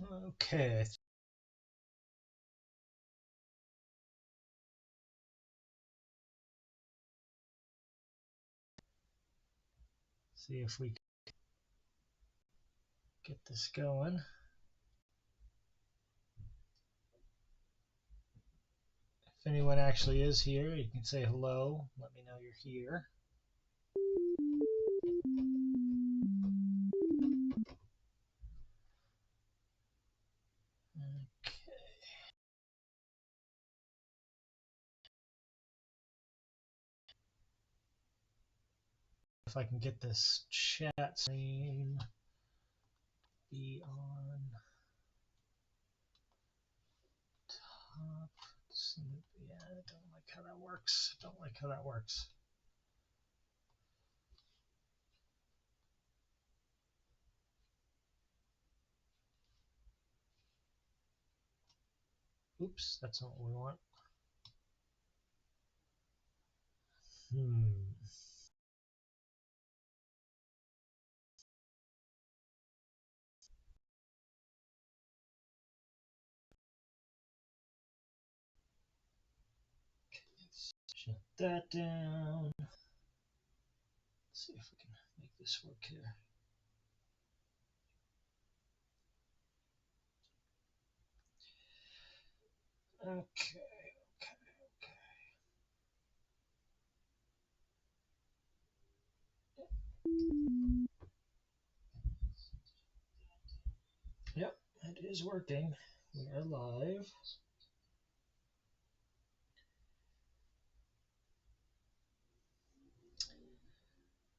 Okay. See if we can get this going. If anyone actually is here, you can say hello. Let me know you're here. Okay. If I can get this chat screen be on top. Yeah, I don't like how that works. Don't like how that works. Oops, that's not what we want. Shut that down. Let's see if we can make this work here. Okay. Yep, it is working. We are live.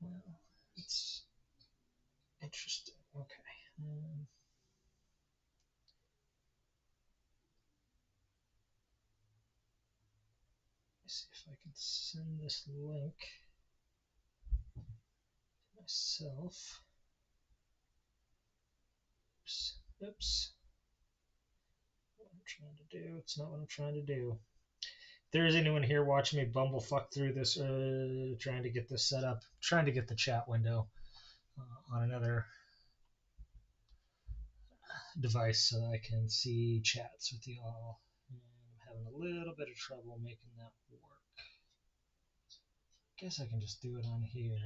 Well, it's interesting. Okay. Let's see if I can send this link to myself. Oops. What I'm trying to do. It's not what I'm trying to do. If there is anyone here watching me bumblefuck through this, trying to get this set up, trying to get the chat window on another device so I can see chats with you all. And I'm having a little bit of trouble making that work. Guess I can just do it on here.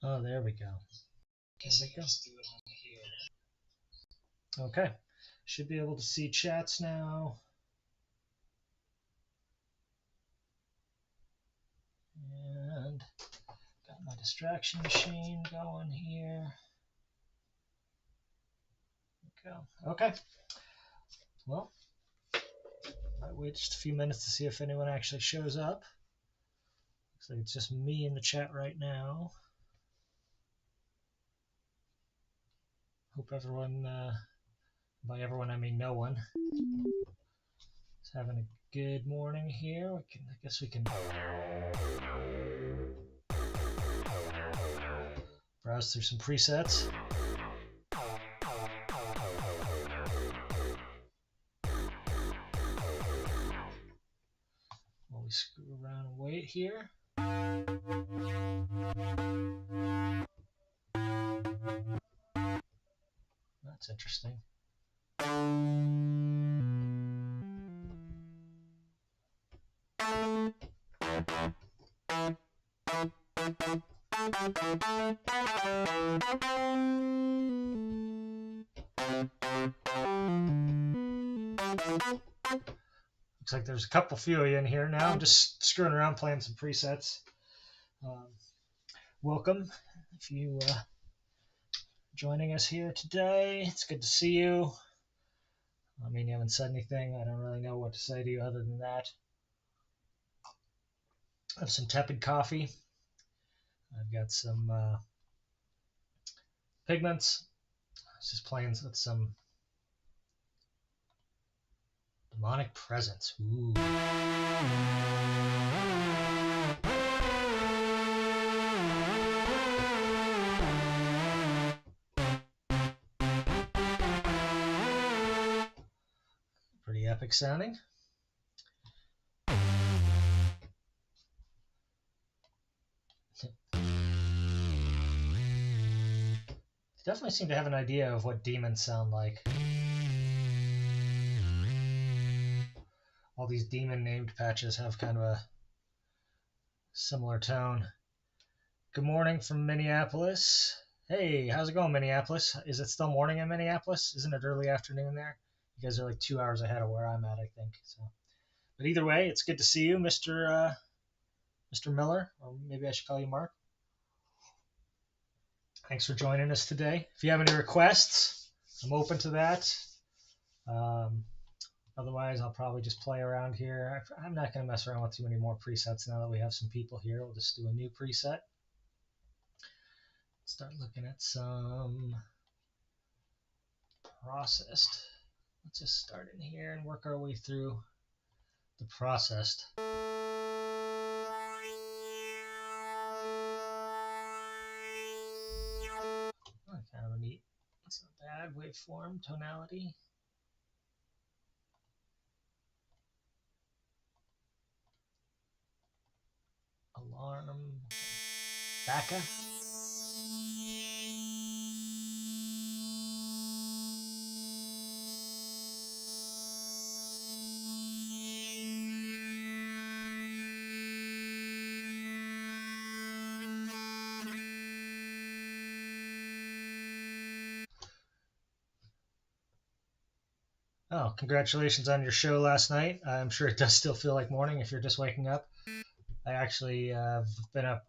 Oh, there we go. There we go. Okay. Should be able to see chats now. And got my distraction machine going here. Go. Okay. Well, might wait just a few minutes to see if anyone actually shows up. Looks like it's just me in the chat right now. Hope everyone, by everyone I mean no one, is having a good morning here. I guess we can browse through some presets. While we screw around and wait here. That's interesting. Looks like there's a couple few of you in here now. I'm just screwing around playing some presets. Welcome if you joining us here today. It's good to see you. I mean, you haven't said anything. I don't really know what to say to you other than that. I have some tepid coffee. I've got some Pigments. I was just playing with some Demonic Presence. Ooh. epic sounding. Definitely seem to have an idea of what demons sound like. All these demon named patches have kind of a similar tone. Good morning from Minneapolis. Hey, how's it going, Minneapolis? Is it still morning in Minneapolis? Isn't it early afternoon there? You guys are like 2 hours ahead of where I'm at, I think. So, but either way, it's good to see you, Mr. Miller, or maybe I should call you Mark. Thanks for joining us today. If you have any requests, I'm open to that. Otherwise, I'll probably just play around here. I'm not going to mess around with too many more presets now that we have some people here. We'll just do a new preset. Start looking at some processed. Let's just start in here and work our way through the processed. Oh, kind of a neat, it's not bad, waveform, tonality. Alarm, Bacca. Oh, congratulations on your show last night. I'm sure it does still feel like morning if you're just waking up. I actually have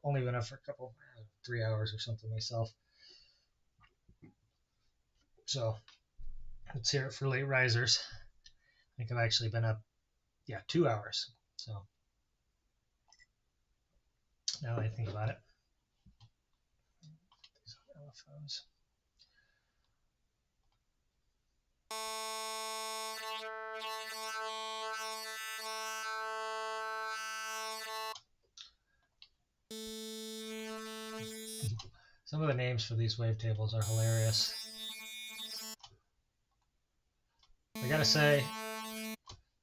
only been up for a couple, 3 hours or something myself. So let's hear it for late risers. I think I've actually been up, 2 hours. So now that I think about it. These telephones. Some of the names for these wavetables are hilarious. I gotta say,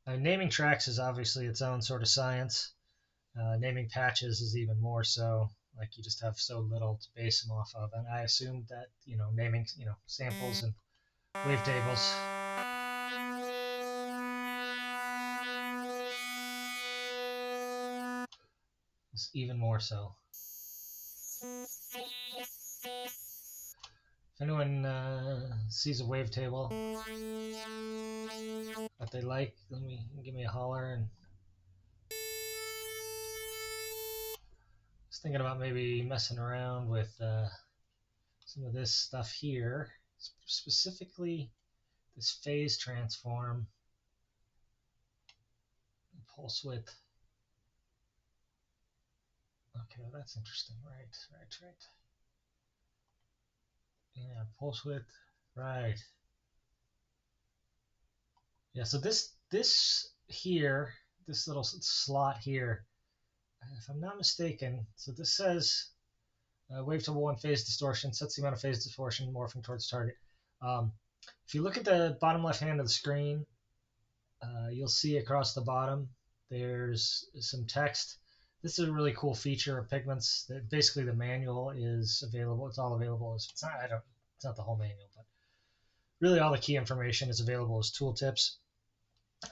naming tracks is obviously its own sort of science. Naming patches is even more so. Like you just have so little to base them off of, and I assumed that naming samples and wavetables. Is even more so. If anyone sees a wavetable that they like, give me a holler. And just thinking about maybe messing around with some of this stuff here, specifically this phase transform, pulse width. Okay, well, that's interesting. Right. Yeah, pulse width. Right. Yeah, so this here, this little slot here, if I'm not mistaken, so this says wavetable 1 phase distortion, sets the amount of phase distortion morphing towards target. If you look at the bottom left hand of the screen, you'll see across the bottom there's some text. This is a really cool feature of Pigments. That basically the manual is available. It's all available. It's not the whole manual, but really all the key information is available as tooltips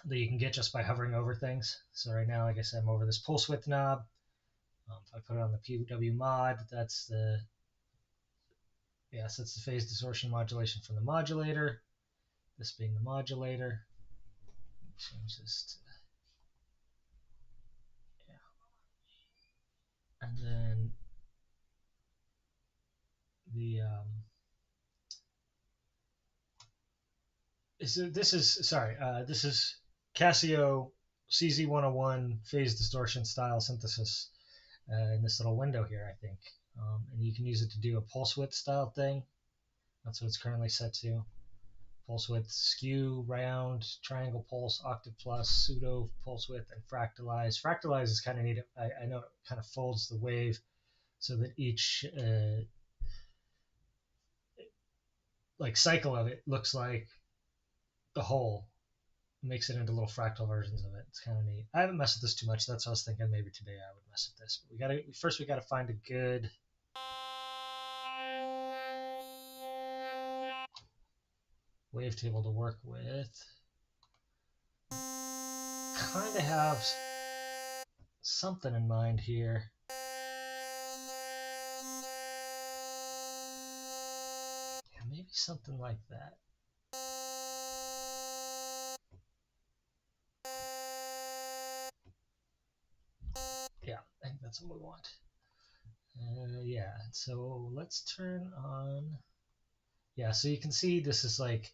that you can get just by hovering over things. So right now, like I said, I'm over this pulse width knob. If I put it on the PW mod, that's the phase distortion modulation from the modulator. This being the modulator. Change this to and then the this is Casio CZ101 phase distortion style synthesis in this little window here, I think. And you can use it to do a pulse width style thing. That's what it's currently set to. Pulse width, skew, round, triangle pulse, octave plus, pseudo pulse width, and fractalize. Fractalize is kind of neat. I know it kind of folds the wave so that each cycle of it looks like the whole. makes it into little fractal versions of it. It's kind of neat. I haven't messed with this too much. That's what I was thinking. Maybe today I would mess with this. But we gotta find a good wavetable to work with. Kind of have something in mind here. Yeah, maybe something like that. Yeah, I think that's what we want. Yeah, so let's turn on. Yeah, so you can see this is like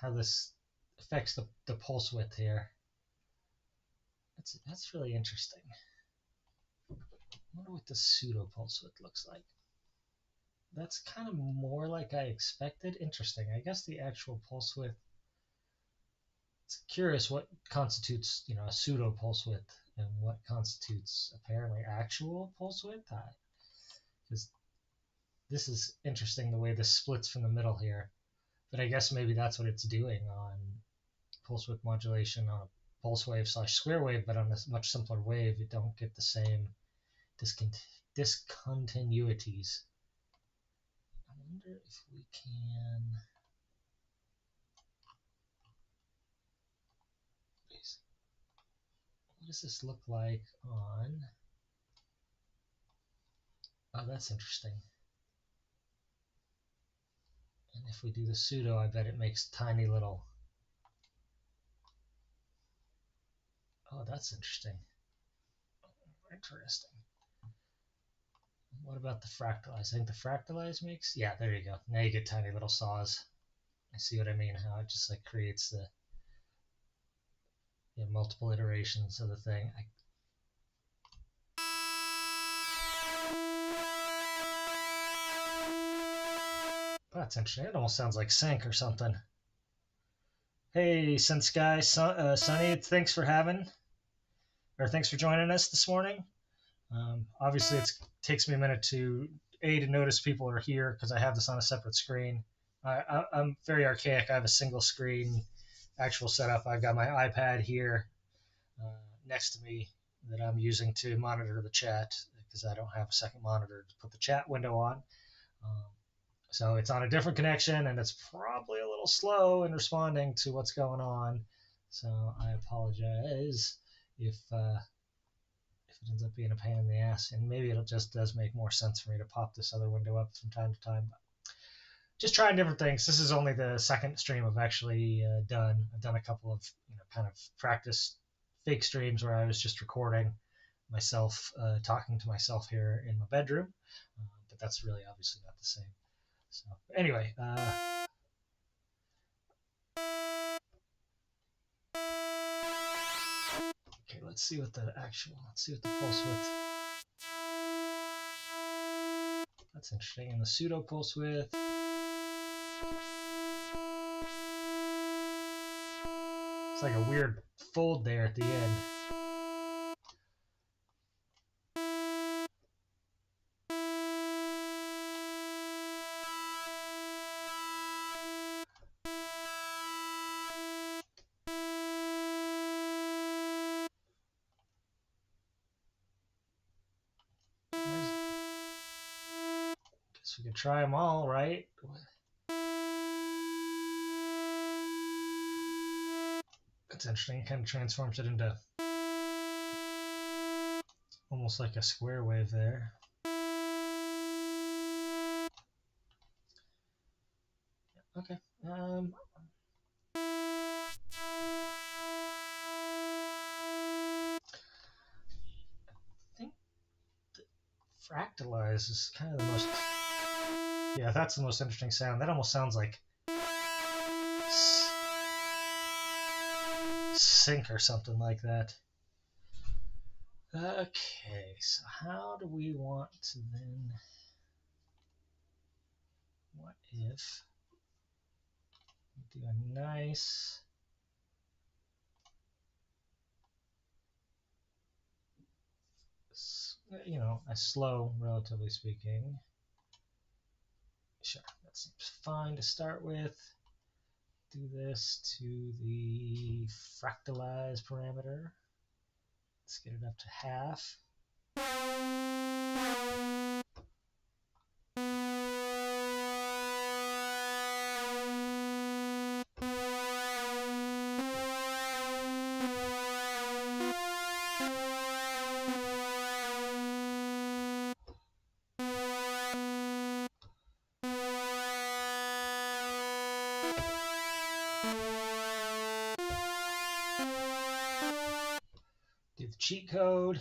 how this affects the pulse width here. That's really interesting. I wonder what the pseudo pulse width looks like. That's kind of more like I expected. Interesting. I guess the actual pulse width. It's curious what constitutes, a pseudo pulse width and what constitutes apparently actual pulse width. Because this is interesting the way this splits from the middle here. But I guess maybe that's what it's doing on pulse width modulation on a pulse wave / square wave, but on a much simpler wave, you don't get the same discontinuities. I wonder if we can. What does this look like on? Oh, that's interesting. And if we do the pseudo, I bet it makes tiny little. Oh, that's interesting. Interesting. What about the fractalize? I think the fractalize makes. Yeah, there you go. Now you get tiny little saws. I see what I mean. How it just like creates the multiple iterations of the thing. That's interesting. It almost sounds like sync or something. Hey, synths guy, Sonny, thanks for joining us this morning. Obviously, it takes me a minute to notice people are here because I have this on a separate screen. I'm very archaic. I have a single screen actual setup. I've got my iPad here next to me that I'm using to monitor the chat because I don't have a second monitor to put the chat window on. So it's on a different connection, and it's probably a little slow in responding to what's going on. So I apologize if it ends up being a pain in the ass, and maybe it just does make more sense for me to pop this other window up from time to time. But just trying different things. This is only the second stream I've actually done. I've done a couple of kind of practice fake streams where I was just recording myself talking to myself here in my bedroom, but that's really obviously not the same. So anyway, okay, let's see what the pulse width. That's interesting. And the pseudo pulse width. It's like a weird fold there at the end. Guess we could try them all, right? That's interesting. It kind of transforms it into almost like a square wave there. Okay. I think fractalize is kind of the most. Yeah, that's the most interesting sound. That almost sounds like sync or something like that. Okay, so how do we want to then? What if we do a nice. A slow, relatively speaking. Sure, that seems fine to start with. do this to the fractalize parameter. Let's get it up to half. Do the cheat code.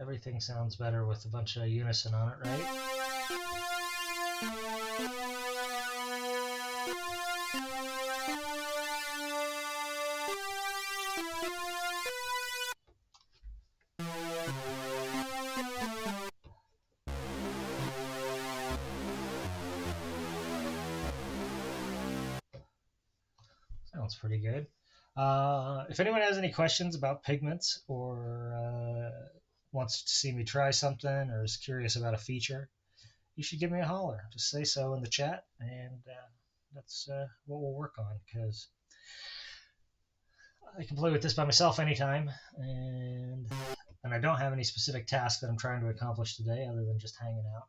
Everything sounds better with a bunch of unison on it, right? Sounds pretty good. If anyone has any questions about Pigments or wants to see me try something or is curious about a feature, you should give me a holler. Just say so in the chat, and that's what we'll work on, because I can play with this by myself anytime, and I don't have any specific task that I'm trying to accomplish today other than just hanging out.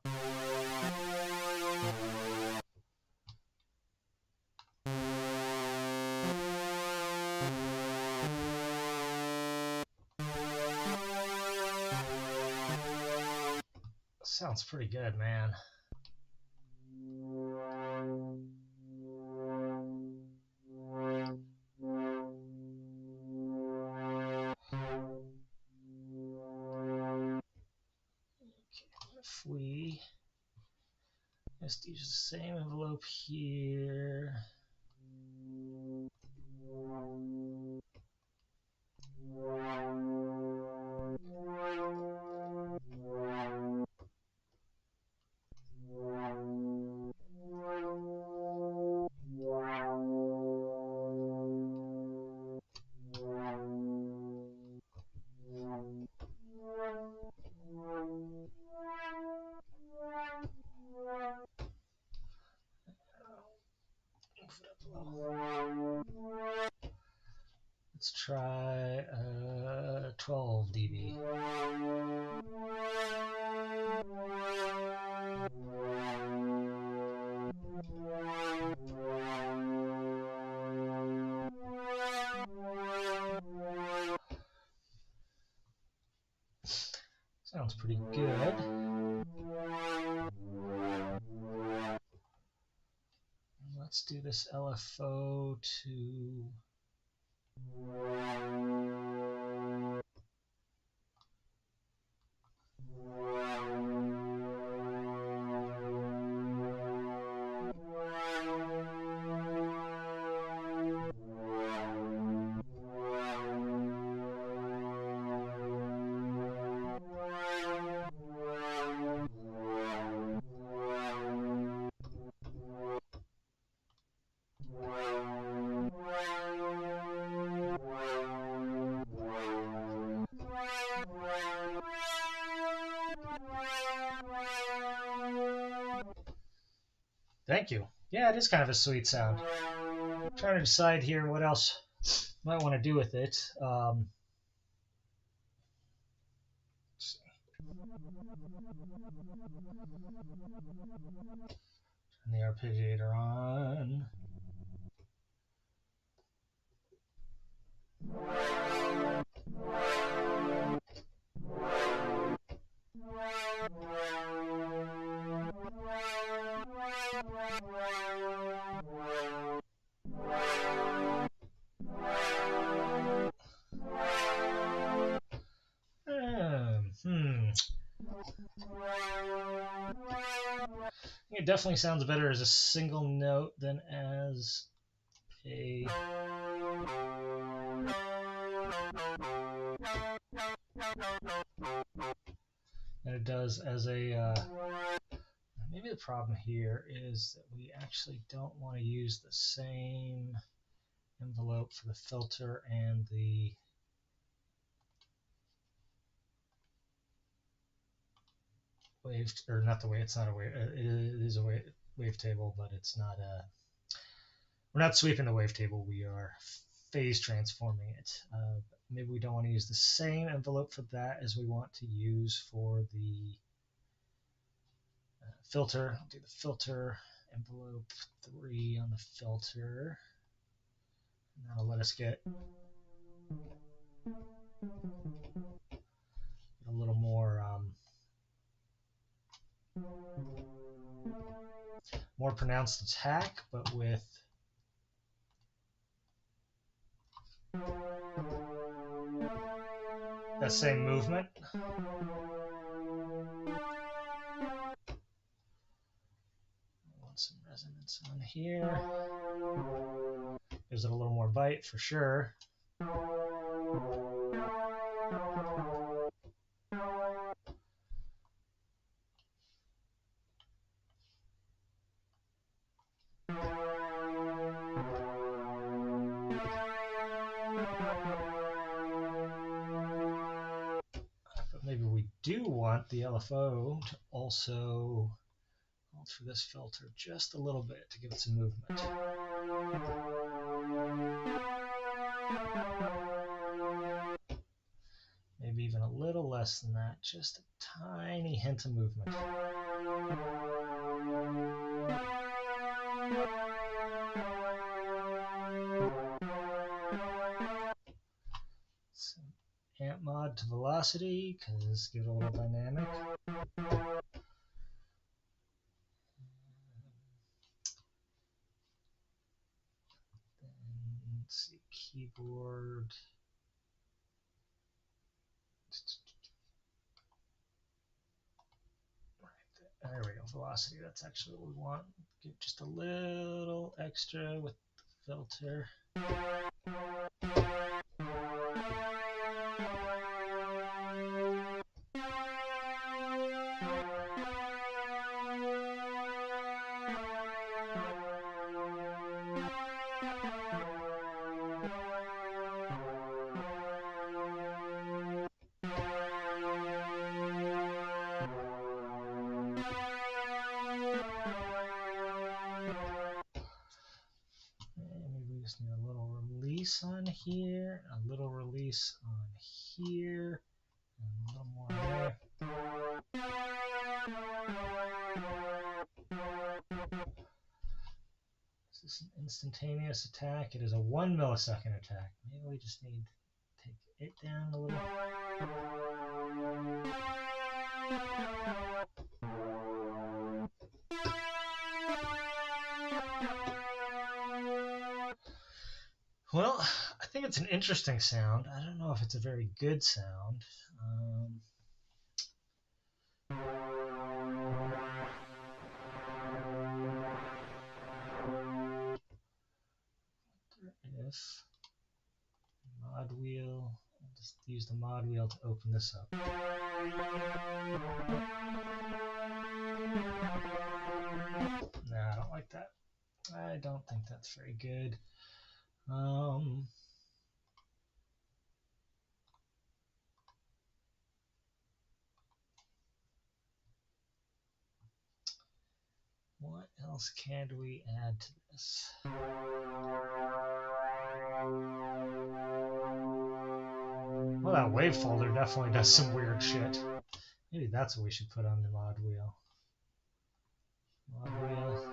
Sounds pretty good, man. If we just use the same envelope here. Let's try 12 dB. Sounds pretty good. Let's do this LFO to Thank you. Yeah, it is kind of a sweet sound. I'm trying to decide here what else I might want to do with it. Let's see. Turn the arpeggiator on. It definitely sounds better as a single note than as a than it does as a maybe the problem here is that we actually don't want to use the same envelope for the filter and the wave, or not the wave. It's not a wave. It is a wavetable, but it's not a. We're not sweeping the wavetable. We are phase transforming it. Maybe we don't want to use the same envelope for that as we want to use for the filter. I'll do the filter envelope 3 on the filter. And that'll let us get a little more pronounced attack, but with that same movement. I want some resonance on here. Gives it a little more bite for sure. Maybe we do want the LFO to also alter this filter just a little bit to give it some movement. Maybe even a little less than that, just a tiny hint of movement. Some amp mod to velocity, because give it a little dynamic. Then let's see, keyboard. Right there we go, velocity. That's actually what we want. Give just a little extra with the filter. Just need a little release on here, a little release on here, and a little more there. This is an instantaneous attack. It is a 1 millisecond attack. Maybe we just need to take it down a little. Well, I think it's an interesting sound. I don't know if it's a very good sound. If mod wheel, I'll just use the mod wheel to open this up. Nah, I don't like that. I don't think that's very good. What else can we add to this? Well, that wave folder definitely does some weird shit. Maybe that's what we should put on the mod wheel. Mod wheel.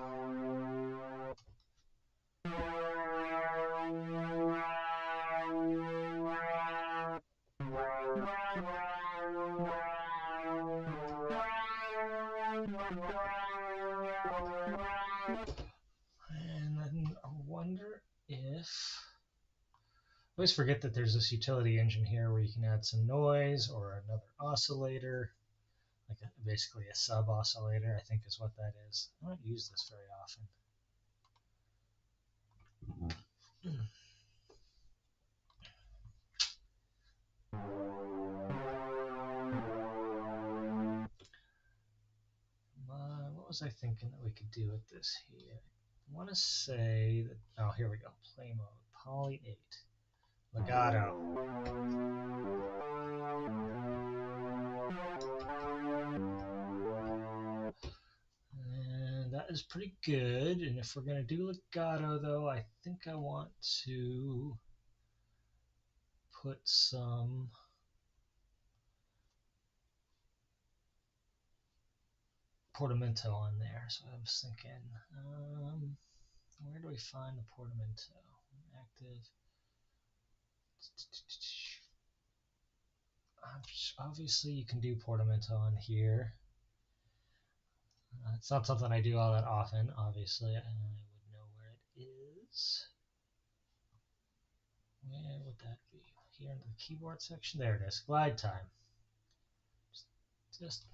And then I wonder if... I always forget that there's this utility engine here where you can add some noise or another oscillator, like basically a sub oscillator, I think is what that is. I don't use this very often. What was I thinking that we could do with this here? I want to say that, oh, here we go, play mode, poly 8, legato. is pretty good. And if we're going to do legato, though, I think I want to put some portamento on there. So I was thinking, where do we find the portamento? Active. Obviously, you can do portamento on here. It's not something I do all that often, obviously. I would know where it is. Where would that be? Here in the keyboard section? There it is. Glide time. Just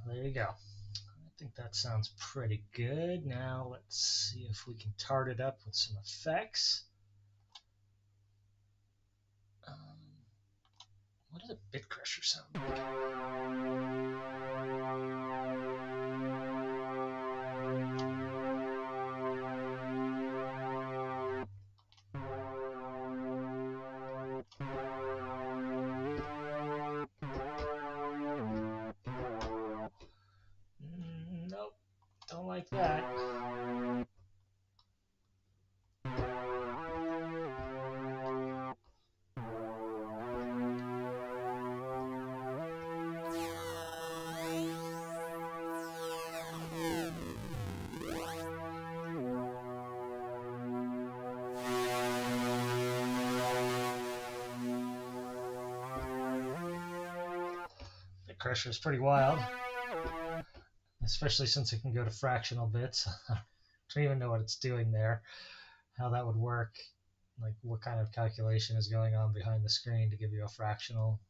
there you go. I think that sounds pretty good. Now let's see if we can tart it up with some effects. What does a bit crusher sound like? Nope, don't like that. Bit crusher is pretty wild, especially since it can go to fractional bits. I don't even know what it's doing there, how that would work, like what kind of calculation is going on behind the screen to give you a fractional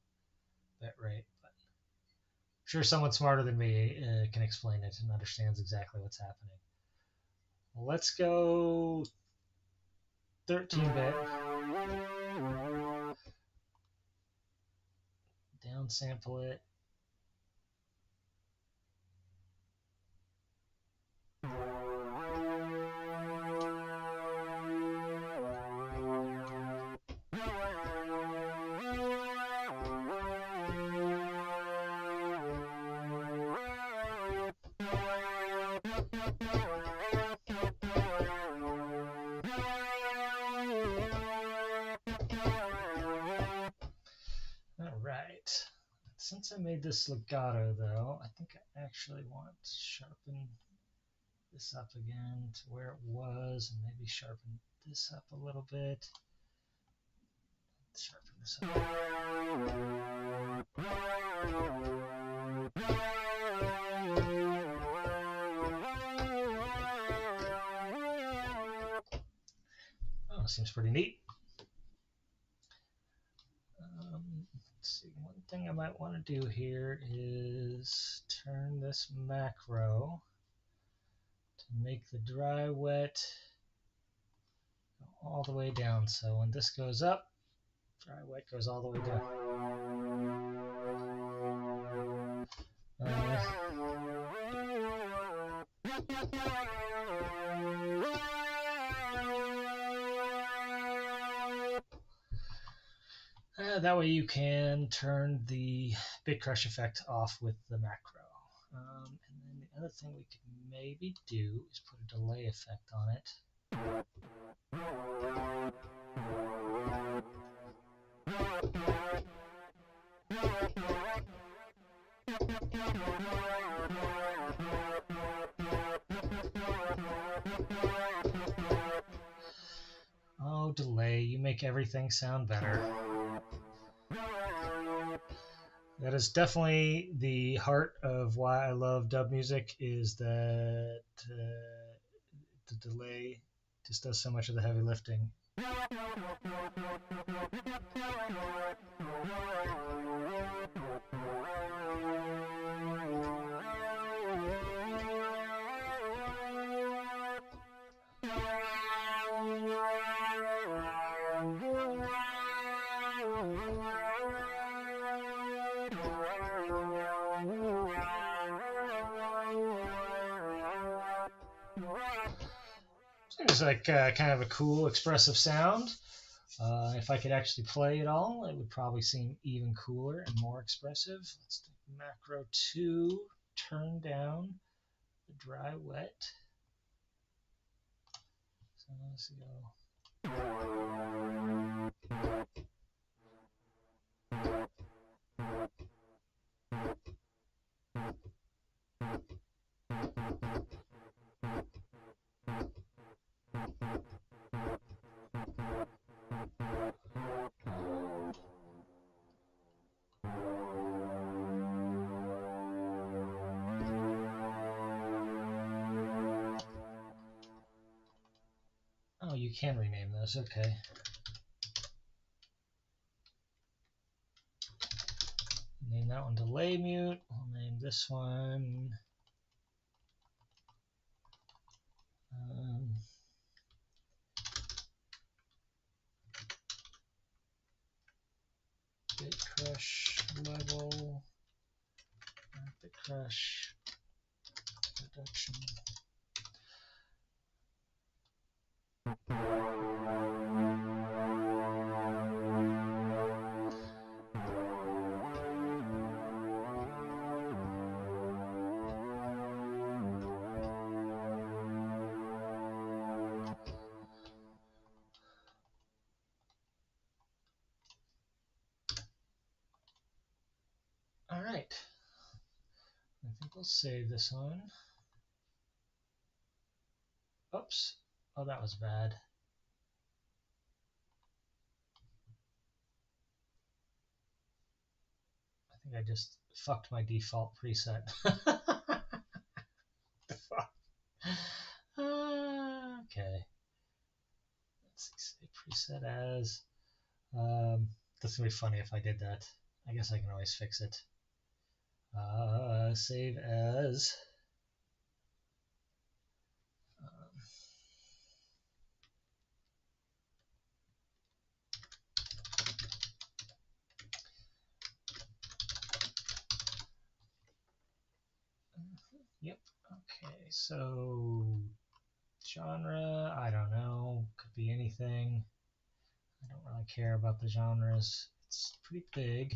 bit rate. But I'm sure someone smarter than me can explain it and understands exactly what's happening. Well, let's go 13-bit. Downsample it. Alright, since I made this legato though, I think I actually want to sharpen this up again to where it was and maybe sharpen this up a little bit. Let's sharpen this up. Oh, seems pretty neat. Let's see, one thing I might want to do here is turn this macro to make the dry wet go all the way down. So when this goes up, dry wet goes all the way down. That way you can turn the bit crush effect off with the macro. And then the other thing we could maybe do is put a delay effect on it. Oh, delay, you make everything sound better. That is definitely the heart of why I love dub music, is that the delay just does so much of the heavy lifting. It's like kind of a cool, expressive sound. If I could actually play it all, it would probably seem even cooler and more expressive. Let's do macro 2, turn down the dry wet. So let's go. Oh, you can rename those, okay. Name that one delay mute. I'll name this one bit crush level, bit crush reduction. All right. I think we'll save this one. Oops. Oh, that was bad. I think I just fucked my default preset. Okay. Let's see, say preset as. That's gonna be funny if I did that. I guess I can always fix it. Save as. Yep. Okay. So genre, I don't know. Could be anything. I don't really care about the genres. It's pretty big.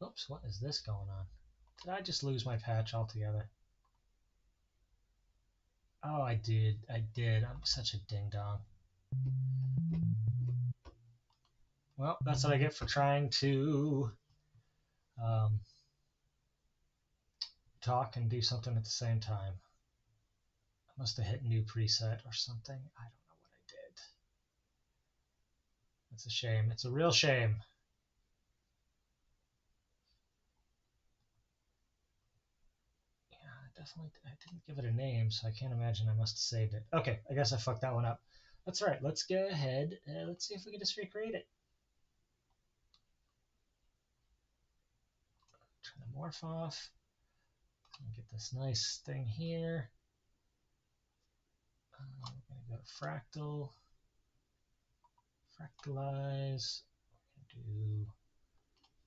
Oops, what is this going on? Did I just lose my patch altogether? Oh, I did. I did. I'm such a ding-dong. Well, that's what I get for trying to talk and do something at the same time. I must have hit new preset or something. I don't know what I did. It's a shame. It's a real shame. Definitely, I didn't give it a name, so I can't imagine I must have saved it. Okay, I guess I fucked that one up. That's right. Let's go ahead. Let's see if we can just recreate it. Turn the morph off. Get this nice thing here. We're going to go to fractal. Fractalize. We're going to do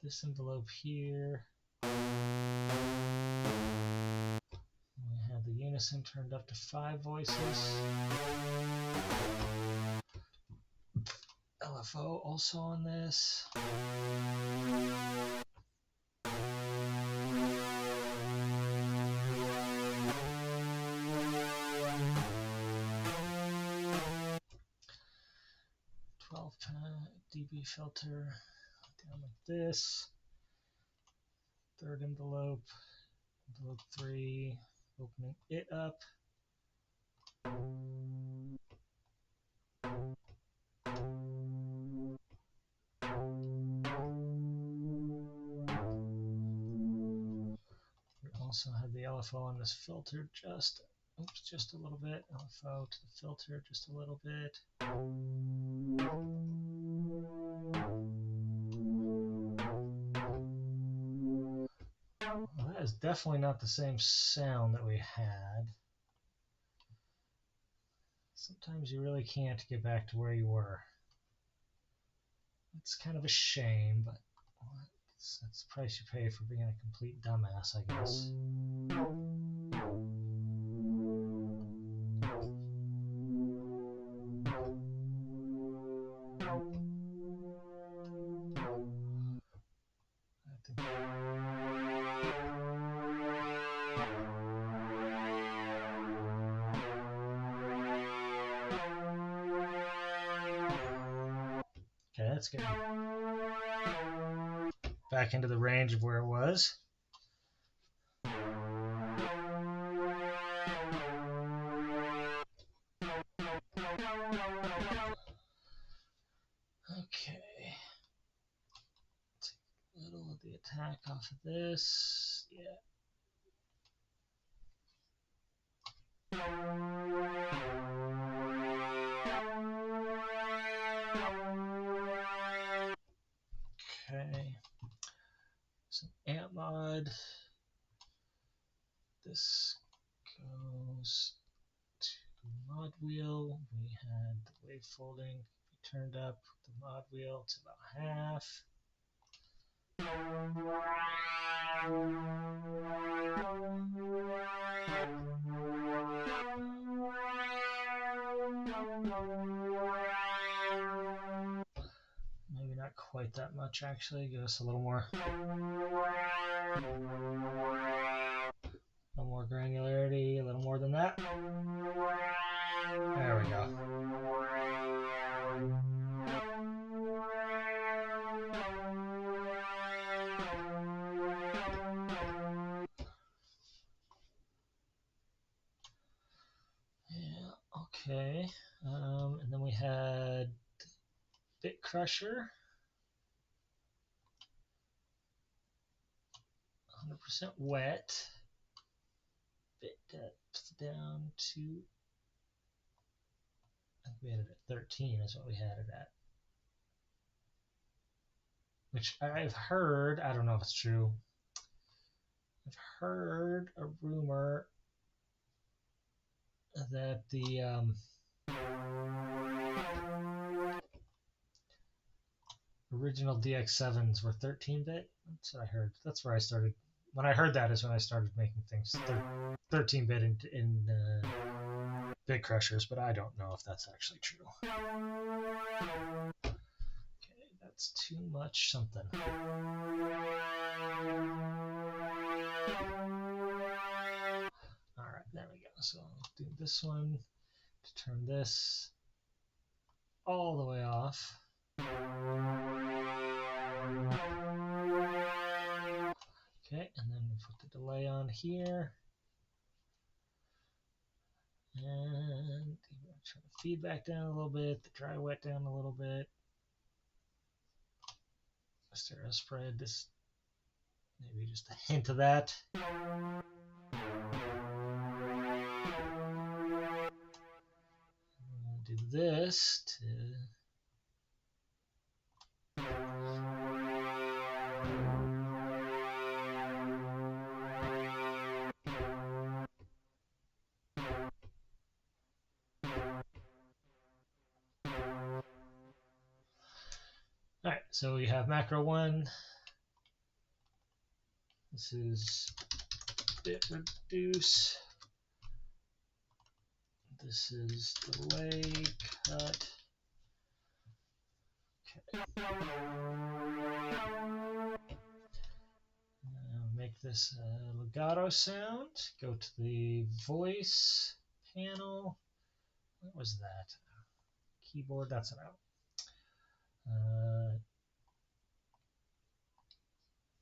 this envelope here. We have the unison turned up to 5 voices. LFO also on this. dB filter down like this. Third envelope, envelope 3, opening it up. We also have the LFO on this filter just a little bit. LFO to the filter just a little bit. Well, that is definitely not the same sound that we had. Sometimes you really can't get back to where you were. It's kind of a shame, but that's the price you pay for being a complete dumbass, I guess. That's good. Back into the range of where it was. Okay. Take a little of the attack off of this. Yeah. Okay. Some amp mod. This goes to mod wheel. We had the wave folding. We turned up the mod wheel to about half. Maybe not quite that much actually. Give us a little more. A little more granularity, a little more than that. There we go. Yeah, okay. And then we had Bit Crusher. 100% wet. Bit depth down to, I think we had it at 13 is what we had it at. Which I've heard, I don't know if it's true, I've heard a rumor that the original DX7s were 13-bit. That's what I heard. That's where I started. When I heard that is when I started making things 13-bit in Bit Crushers, but I don't know if that's actually true. Okay, that's too much something. Alright, there we go. So I'll do this one to turn this all the way off. Okay, and then we put the delay on here. And turn the feedback down a little bit, the dry wet down a little bit. Stereo spread, this maybe just a hint of that. Do this to Alright, so we have macro 1. This is bit reduce. This is delay cut. Okay. Make this a legato sound. Go to the voice panel. What was that? Keyboard, that's an out.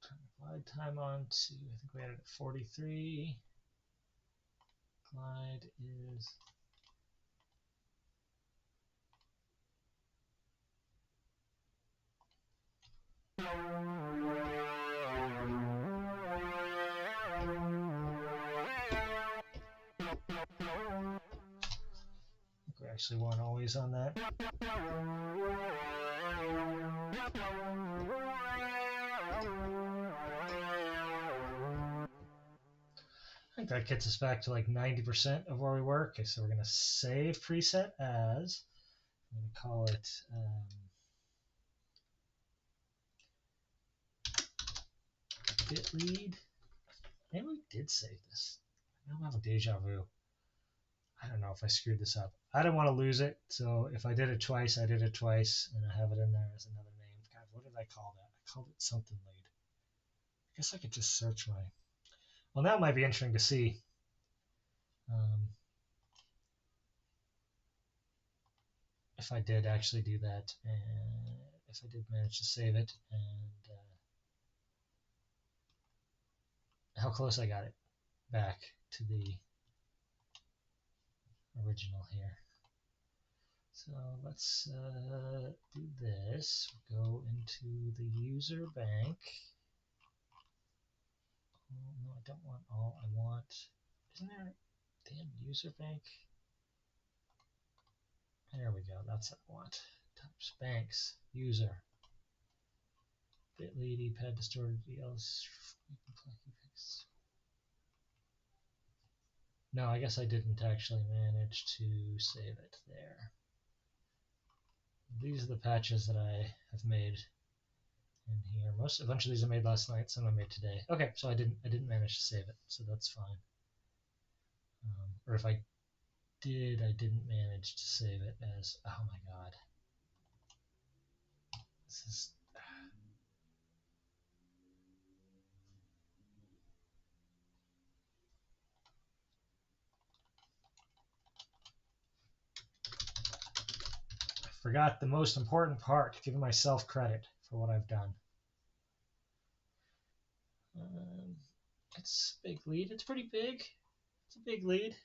Turn the glide time on to, I think we had it at 43. Glide is I think we actually weren't always on that. I think that gets us back to like 90% of where we were. Okay, so we're going to save preset as, I'm going to call it bit lead. Maybe we did save this. I'm having deja vu. I don't know if I screwed this up. I don't want to lose it, so if I did it twice, I did it twice, and I have it in there as another name. God, what did I call that? I called it something lead. I guess I could just search my... Well, that might be interesting to see. If I did actually do that. And if I did manage to save it, and how close I got it back to the original here. So let's do this. Go into the user bank. Oh, no, I don't want all. I want, isn't there a damn user bank? There we go. That's what I want. Types banks user. Bitly dpad distorted DLs. No, I guess I didn't actually manage to save it there. These are the patches that I have made in here. A bunch of these I made last night, some I made today. Okay, so I didn't manage to save it, so that's fine. Or if I did, I didn't manage to save it as, oh my god. This is, I forgot the most important part, giving myself credit for what I've done. It's a big lead. It's pretty big. It's a big lead.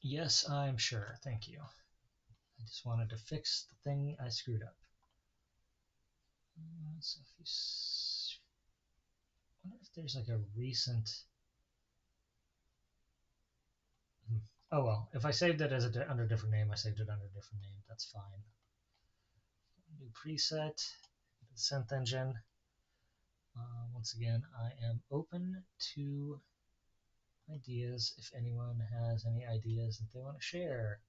Yes, I'm sure. Thank you. I just wanted to fix the thing I screwed up. So if you, I wonder if there's like a recent. Oh well, if I saved it as under a different name, I saved it under a different name. That's fine. New preset, the synth engine. Once again, I am open to ideas if anyone has any ideas that they want to share.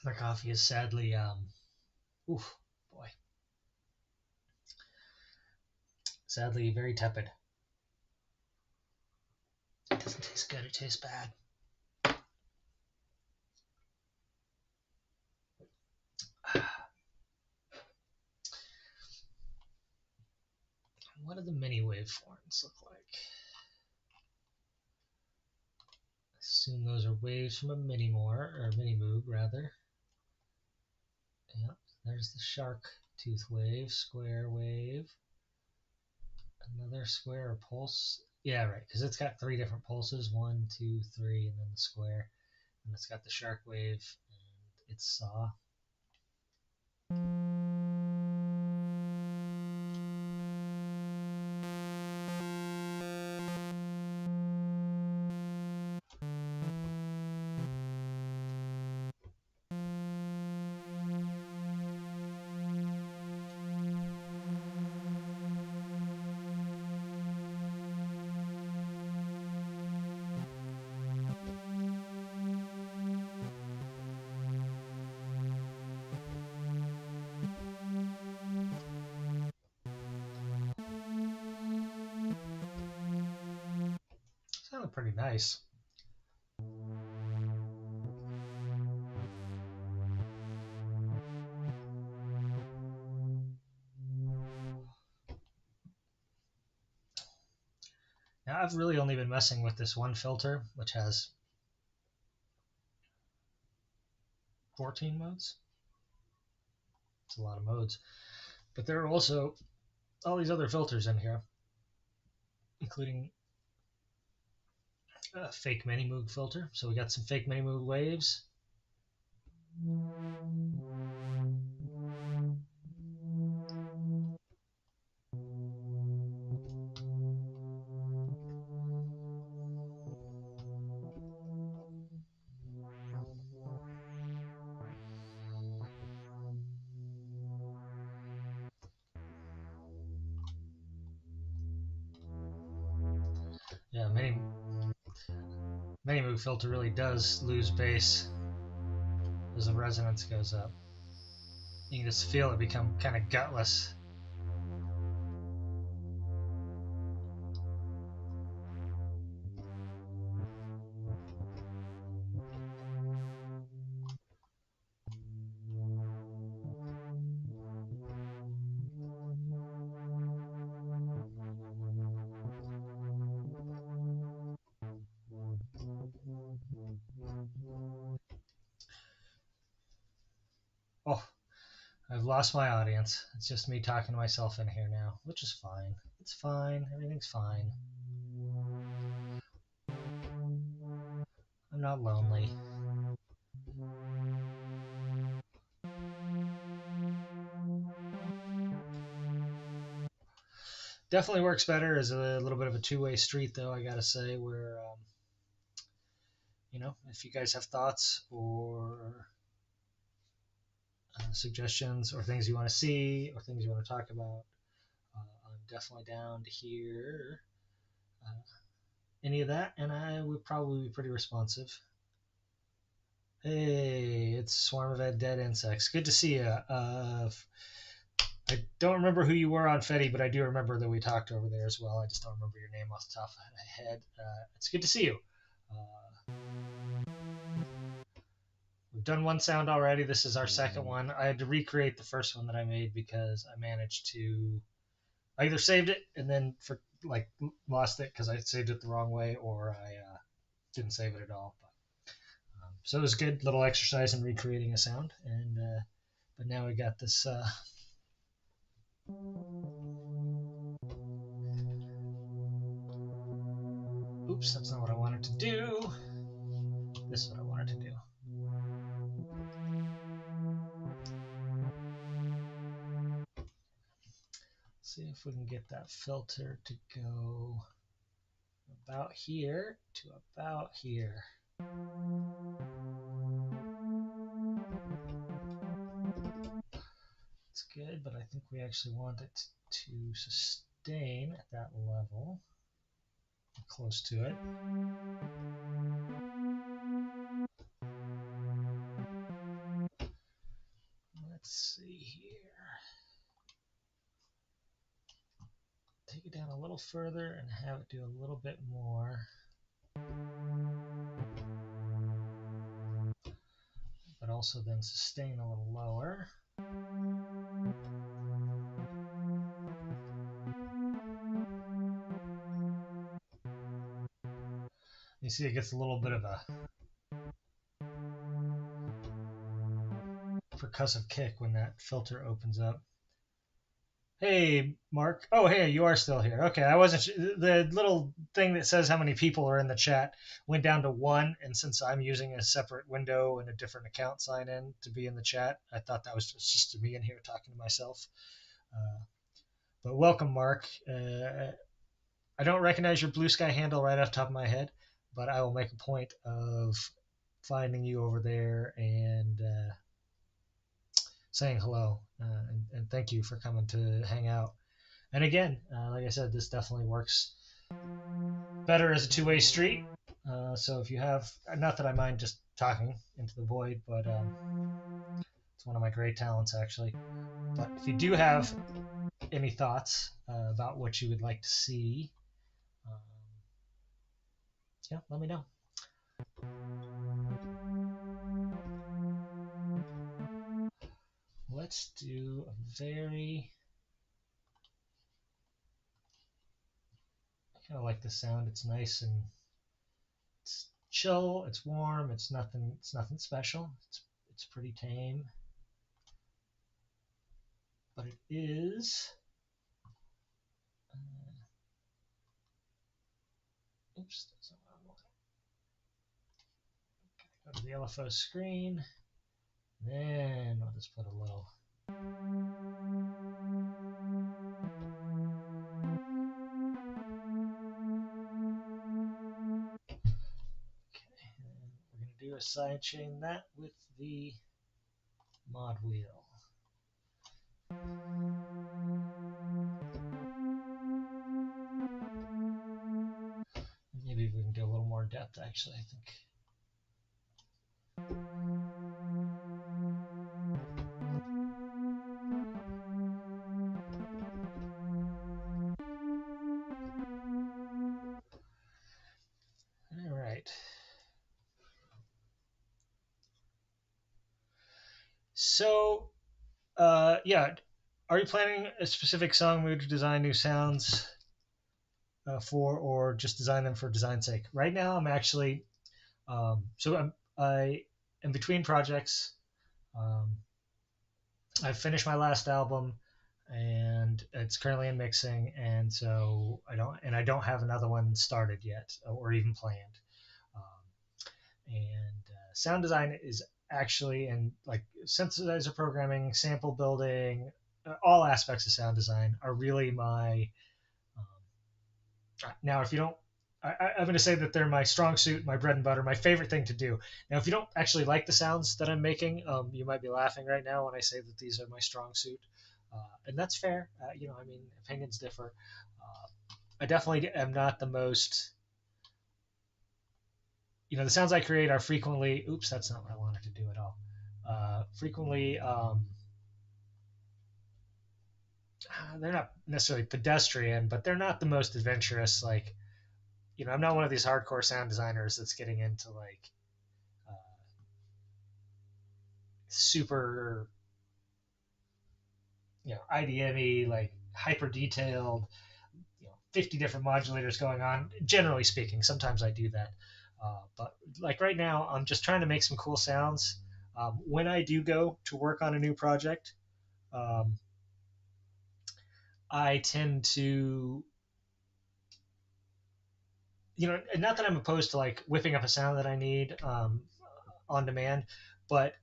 My coffee is sadly, oof, boy, sadly very tepid. It doesn't taste good, it tastes bad. What do the mini waveforms look like? I assume those are waves from a mini moog rather. Yep, there's the shark tooth wave, square wave, another square or pulse. Yeah, right, because it's got 3 different pulses, 1, 2, 3, and then the square. And it's got the shark wave and its saw. Sounded pretty nice. Now I've really only been messing with this one filter, which has 14 modes. It's a lot of modes. But there are also all these other filters in here, including a fake mini moog filter. So we got some fake mini moog waves. Yeah, mini moog filter really does lose bass as the resonance goes up. You can just feel it become kind of gutless. Oh, I've lost my audience. It's just me talking to myself in here now, which is fine. It's fine. Everything's fine. I'm not lonely. Definitely works better as a little bit of a two-way street, though, I gotta say, where, if you guys have thoughts or suggestions or things you want to see or things you want to talk about, I'm definitely down to hear uh, any of that, and I would probably be pretty responsive. Hey, it's Swarm of Dead Insects. Good to see you. I don't remember who you were on Fetty, but I do remember that we talked over there as well. I just don't remember your name off the top of my head. It's good to see you. We've done one sound already. This is our second one. I had to recreate the first one that I made because I managed to I either saved it and then lost it because I saved it the wrong way, or I didn't save it at all. So it was a good little exercise in recreating a sound, and but now we got this. Oops, that's not what I wanted to do. This is what I wanted to do. See if we can get that filter to go about here to about here. It's good, but I think we actually want it to sustain at that level, close to it. Let's see here. Take it down a little further and have it do a little bit more. But also then sustain a little lower. You see it gets a little bit of a percussive kick when that filter opens up. Hey, Mark. Oh, hey, you are still here. Okay, I wasn't. The little thing that says how many people are in the chat went down to 1, and since I'm using a separate window and a different account sign in to be in the chat, I thought that was just me in here talking to myself. But welcome, Mark. I don't recognize your Blue Sky handle right off the top of my head, but I will make a point of finding you over there and saying hello, and thank you for coming to hang out. And again, like I said, this definitely works better as a two-way street. So if you have, not that I mind just talking into the void, but it's one of my great talents actually. But if you do have any thoughts about what you would like to see, yeah, let me know. Let's do a very, I kind of like the sound. It's nice and it's chill. It's warm. It's nothing special. It's pretty tame, but it is. Oops, that's not what I want. Go to the LFO screen. Then I'll just put a little. Okay, and we're going to do a side chain that with the mod wheel. Maybe we can do a little more depth actually, I think. All right. So, yeah, are you planning a specific song mood to design new sounds for, or just design them for design's sake? Right now, I'm actually, I am between projects. Um, I've finished my last album, and it's currently in mixing, and so I don't have another one started yet or even planned. Um, and sound design is actually in like synthesizer programming, sample building, all aspects of sound design are really my now, if you don't, I'm going to say that they're my strong suit, my bread and butter, my favorite thing to do. Now, if you don't actually like the sounds that I'm making, you might be laughing right now when I say that these are my strong suit, and that's fair. I mean, opinions differ. I definitely am not the most. The sounds I create are frequently. Oops, that's not what I wanted to do at all. Frequently, they're not necessarily pedestrian, but they're not the most adventurous. Like, I'm not one of these hardcore sound designers that's getting into like uh, super, IDM-y, like hyper detailed, 50 different modulators going on. Generally speaking, sometimes I do that. But like right now, I'm just trying to make some cool sounds. When I do go to work on a new project, um, I tend to, not that I'm opposed to like whipping up a sound that I need on demand, but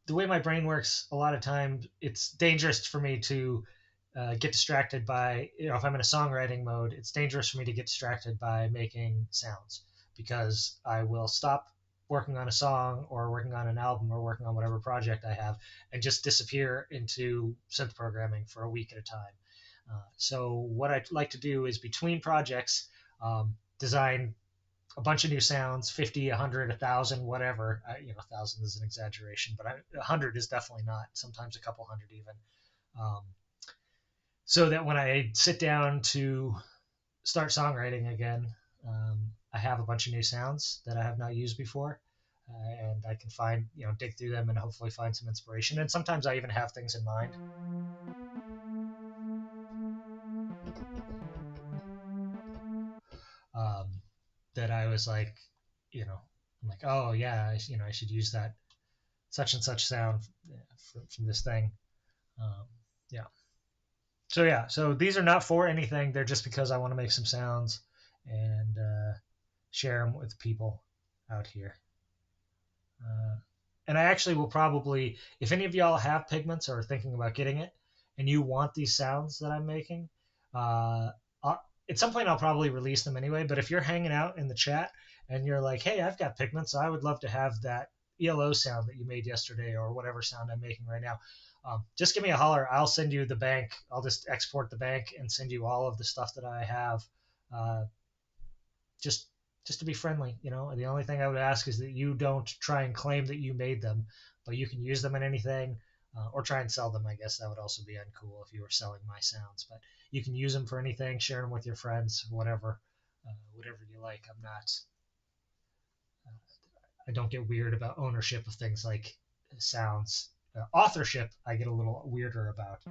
the way my brain works, a lot of times it's dangerous for me to get distracted by, if I'm in a songwriting mode, it's dangerous for me to get distracted by making sounds because I will stop working on a song or working on an album or working on whatever project I have and just disappear into synth programming for a week at a time. So what I'd like to do is between projects, design a bunch of new sounds, 50, 100, 1,000, whatever. 1,000 is an exaggeration, but 100 is definitely not. Sometimes a couple hundred even. Um, so that when I sit down to start songwriting again, I have a bunch of new sounds that I have not used before. And I can find, dig through them and hopefully find some inspiration. And sometimes I even have things in mind. Um, that I was like, I'm like, oh yeah, I should use that such and such sound from this thing. Um, yeah. So yeah. So these are not for anything. They're just because I want to make some sounds and share them with people out here. Uh, and I actually will probably, if any of y'all have Pigments or are thinking about getting it, and you want these sounds that I'm making, uh, at some point I'll probably release them anyway. But if you're hanging out in the chat and you're like, "Hey, I've got Pigments, I would love to have that ELO sound that you made yesterday, or whatever sound I'm making right now," just give me a holler. I'll send you the bank. I'll just export the bank and send you all of the stuff that I have. Uh, just just to be friendly. The only thing I would ask is that you don't try and claim that you made them, but you can use them in anything, or try and sell them. I guess that would also be uncool if you were selling my sounds, but you can use them for anything, share them with your friends, whatever you like. I don't get weird about ownership of things like sounds. Authorship, I get a little weirder about.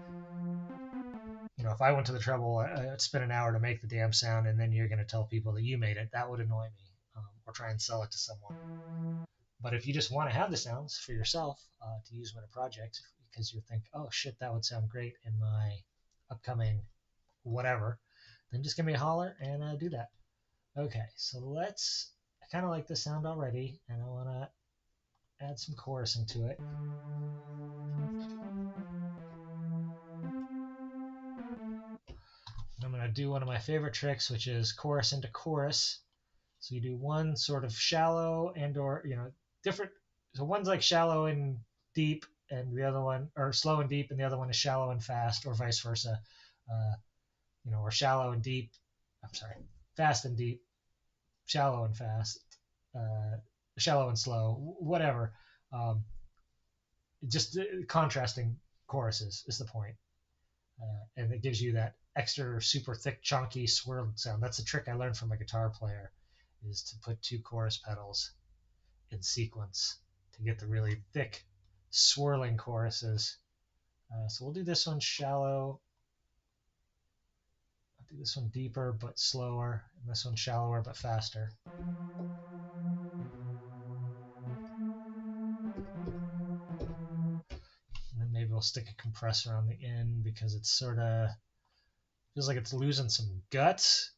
If I went to the trouble, I'd spend an hour to make the damn sound, and then you're going to tell people that you made it, that would annoy me, or try and sell it to someone. But if you just want to have the sounds for yourself to use in a project, because you think, oh shit, that would sound great in my upcoming whatever, then just give me a holler and do that. Okay, so I kind of like this sound already, and I want to add some chorusing to it. I'm going to do one of my favorite tricks, which is chorus into chorus. So you do one sort of shallow and or different. So one's like shallow and deep, and the other one, or slow and deep, and the other one is shallow and fast, or vice versa. Or shallow and deep. I'm sorry, fast and deep, shallow and fast, uh, shallow and slow, whatever. Um, just contrasting choruses is the point. And it gives you that extra super thick, chunky, swirled sound. That's a trick I learned from a guitar player, is to put two chorus pedals in sequence to get the really thick, swirling choruses. So we'll do this one shallow. I'll do this one deeper but slower, and this one shallower but faster. stick a compressor on the end because it's sort of feels like it's losing some guts.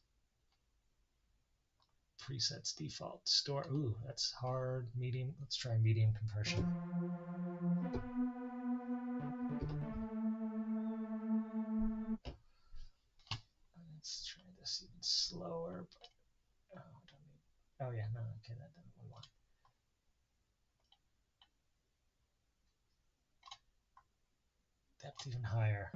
Presets default store. Ooh, that's hard, medium. Let's try medium compression. Let's try this even slower. But, oh, yeah, no, okay, that doesn't we want. Depth even higher.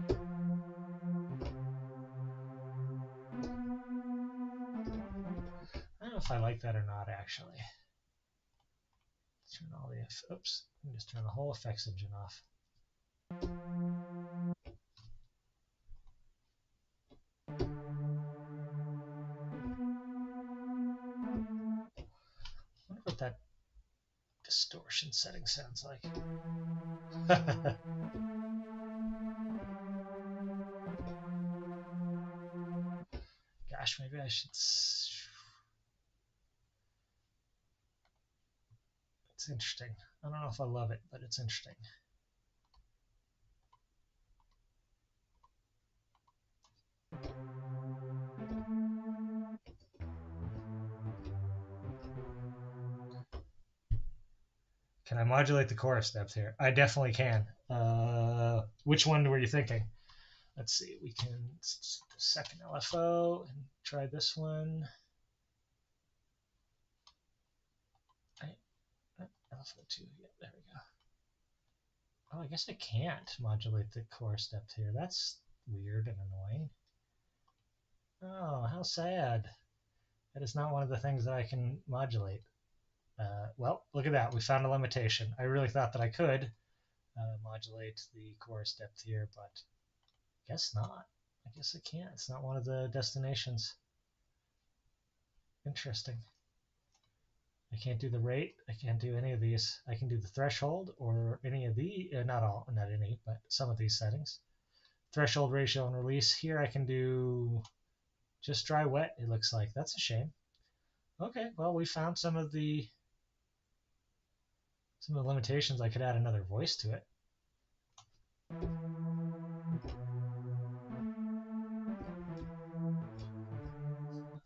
I don't know if I like that or not, actually. Turn all the oops. Let me just turn the whole effects engine off. I wonder what that distortion setting sounds like. Gosh, maybe I should. It's interesting. I don't know if I love it, but it's interesting. Can I modulate the chorus depth here? I definitely can. Which one were you thinking? Let's see. We can the second LFO and try this one. LFO 2. Yeah, there we go. Oh, I guess I can't modulate the chorus depth here. That's weird and annoying. Oh, how sad. That is not one of the things that I can modulate. Well, look at that. We found a limitation. I really thought that I could modulate the chorus depth here, but I guess not. I guess I can't. It's not one of the destinations. Interesting. I can't do the rate. I can't do any of these. I can do the threshold or any of the, not all, not any, but some of these settings. Threshold, ratio, and release. Here I can do just dry wet, it looks like. That's a shame. Okay, well, we found some of the limitations. I could add another voice to it.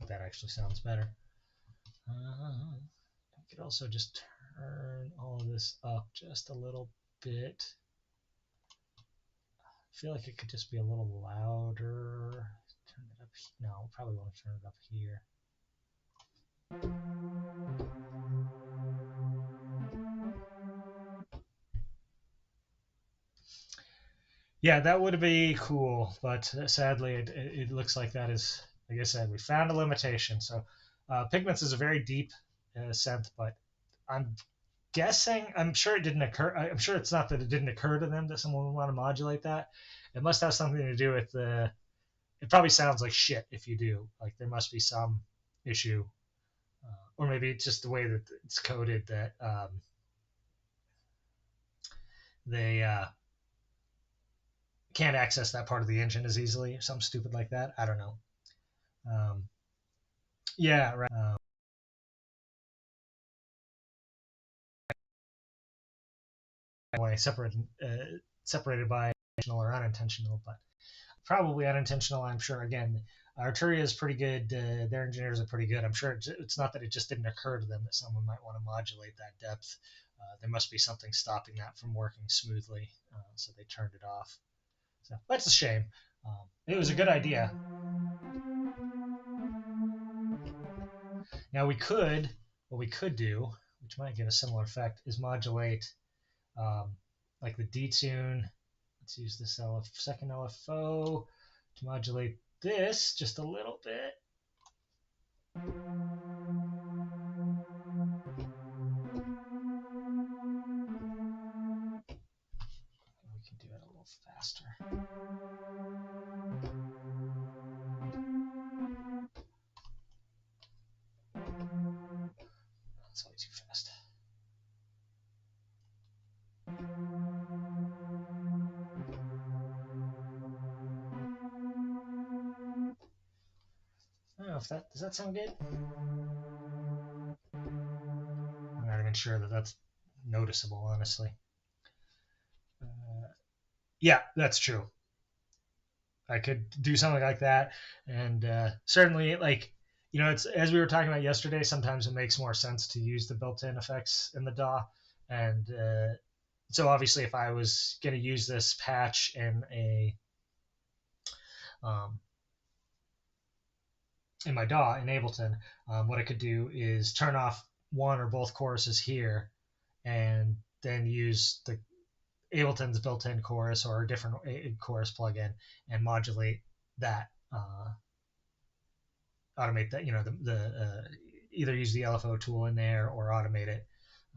That actually sounds better. I could also just turn all of this up just a little bit. I feel like it could just be a little louder. Turn it up. No, probably want to turn it up here. Yeah, that would be cool, but sadly, it looks like that is, like I said, we found a limitation. So, Pigments is a very deep synth, but I'm guessing, I'm sure it didn't occur. I'm sure it's not that it didn't occur to them that someone would want to modulate that. It must have something to do with the. It probably sounds like shit if you do. Like there must be some issue, or maybe it's just the way that it's coded that they can't access that part of the engine as easily, or something stupid like that. I don't know. Yeah, right. Way separated by intentional or unintentional, but probably unintentional. I'm sure. Again, Arturia is pretty good. Their engineers are pretty good. I'm sure it's not that it just didn't occur to them that someone might want to modulate that depth. There must be something stopping that from working smoothly, so they turned it off. So that's a shame. It was a good idea. Now what we could do, which might get a similar effect, is modulate like the detune. Let's use this second LFO to modulate this just a little bit. We can do it a little faster. That's way too fast. I don't know if does that sound good? I'm not even sure that that's noticeable, honestly. Yeah, that's true. I could do something like that, and certainly, like, it's as we were talking about yesterday. Sometimes it makes more sense to use the built-in effects in the DAW, and so obviously, if I was going to use this patch um, in my DAW in Ableton, what I could do is turn off one or both choruses here, and then use the Ableton's built-in chorus or a different chorus plugin and modulate that, automate that. Either use the LFO tool in there or automate it,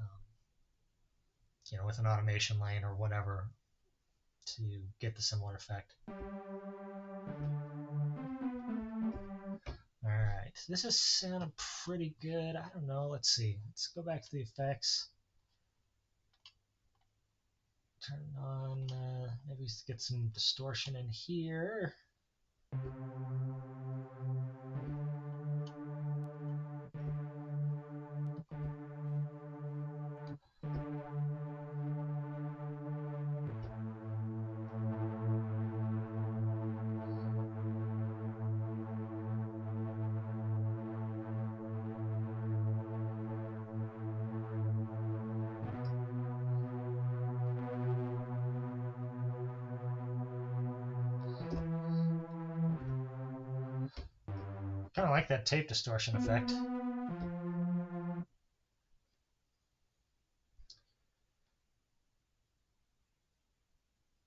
um, with an automation lane or whatever to get the similar effect. All right, this is sounding pretty good. I don't know. Let's see. Let's go back to the effects. Turn on, maybe get some distortion in here. Kind of like that tape distortion effect.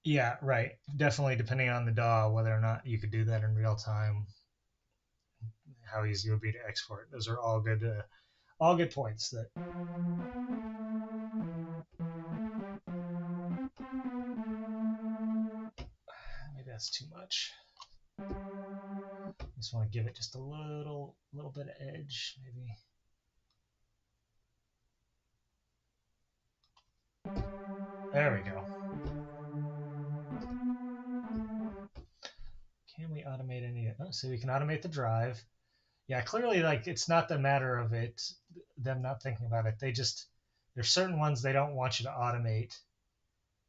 Yeah, right. Definitely depending on the DAW, whether or not you could do that in real time, how easy it would be to export. Those are all good points. That maybe that's too much. Just want to give it just a little bit of edge, maybe. There we go. Can we automate any? Oh, so we can automate the drive. Yeah, clearly, like, it's not the matter of them not thinking about it. There's certain ones they don't want you to automate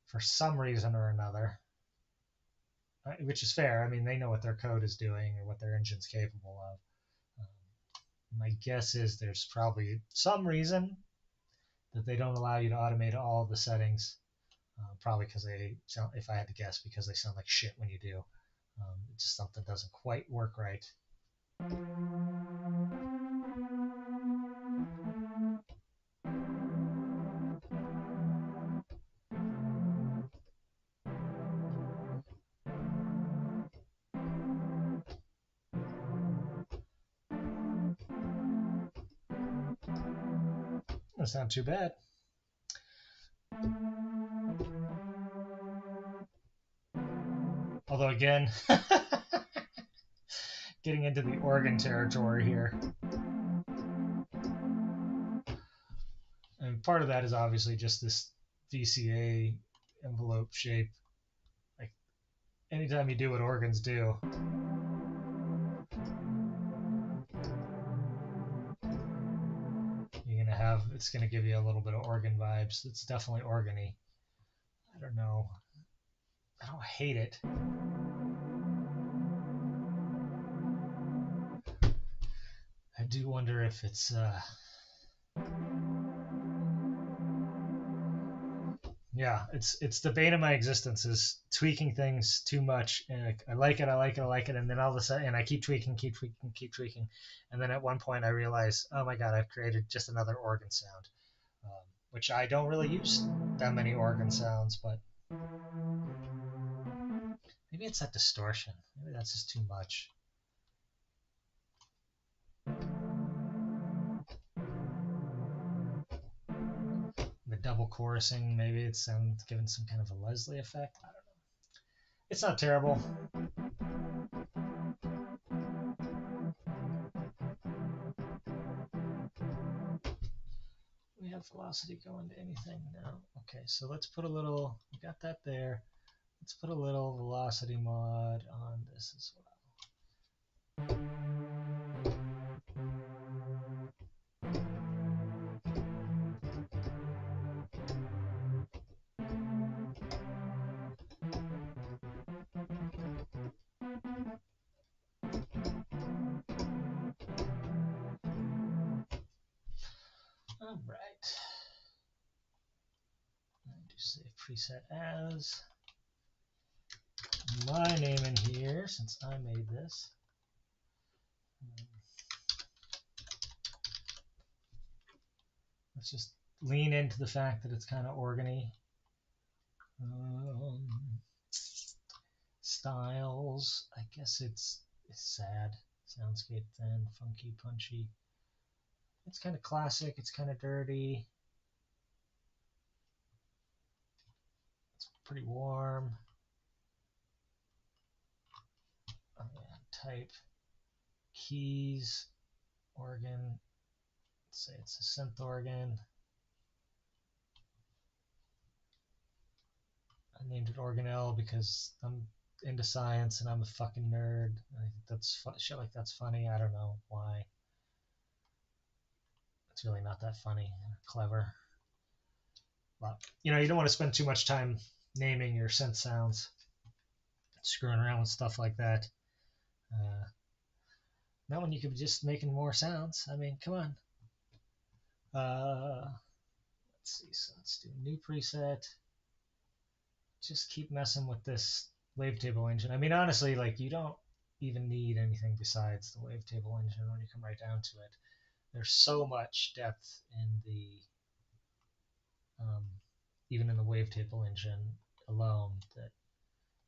for some reason or another, which is fair. I mean, they know what their code is doing or what their engine's capable of. My guess is there's probably some reason that they don't allow you to automate all the settings. Probably because they sound, if I had to guess, because they sound like shit when you do. Just something doesn't quite work right. That's not too bad. Although, again, getting into the organ territory here. And part of that is obviously just this VCA envelope shape. Like, anytime you do what organs do, it's gonna give you a little bit of organ vibes. It's definitely organy. I don't know. I don't hate it. I do wonder if it's yeah, it's the bane of my existence is tweaking things too much. And I like it, and then all of a sudden, and I keep tweaking, and then at one point I realize, oh my god, I've created just another organ sound, which I don't really use that many organ sounds, but maybe it's that distortion. Maybe that's just too much. The double chorusing, maybe it's giving some kind of a Leslie effect. I don't know. It's not terrible. We have velocity going to anything now. Okay, so let's put a little, we got that there. Let's put a little velocity mod on this as well. preset as my name in here since I made this. Let's just lean into the fact that it's kind of organy. Styles, I guess it's sad. Soundscape thin, funky, punchy. It's kind of classic. It's kind of dirty. It's pretty warm. Oh, yeah. Type, keys, organ. Let's say it's a synth organ. I named it Organelle because I'm into science and I'm a fucking nerd. I think that's shit like that's funny. I don't know why. It's really not that funny. Clever. But, you know, you don't want to spend too much time naming your synth sounds, screwing around with stuff like that. Not when you could be just making more sounds. I mean, come on. Let's see. So let's do a new preset. Just keep messing with this wavetable engine. I mean, honestly, like, you don't even need anything besides the wavetable engine when you come right down to it. There's so much depth in the even in the wavetable engine alone that,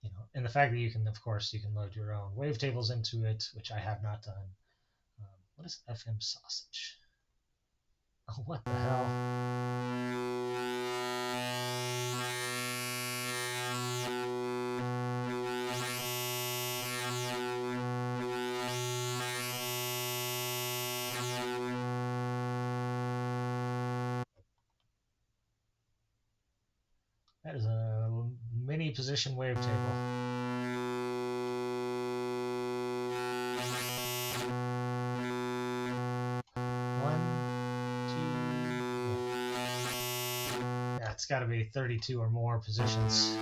you know, and the fact that you can, of course, you can load your own wavetables into it, which I have not done. What is FM sausage? Oh, what the hell? That is a mini position wavetable. It's got to be 32 or more positions.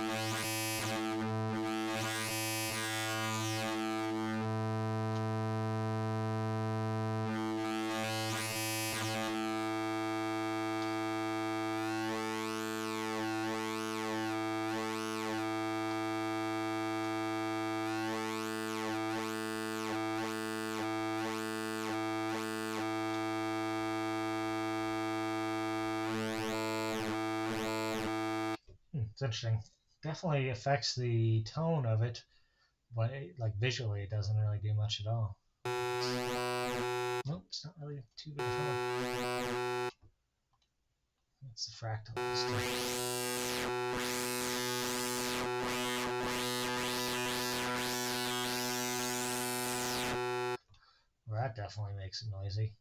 It's interesting. Definitely affects the tone of it, but like visually, it doesn't really do much at all. Nope, it's not really too big of a. It's the fractal. Well, that definitely makes it noisy.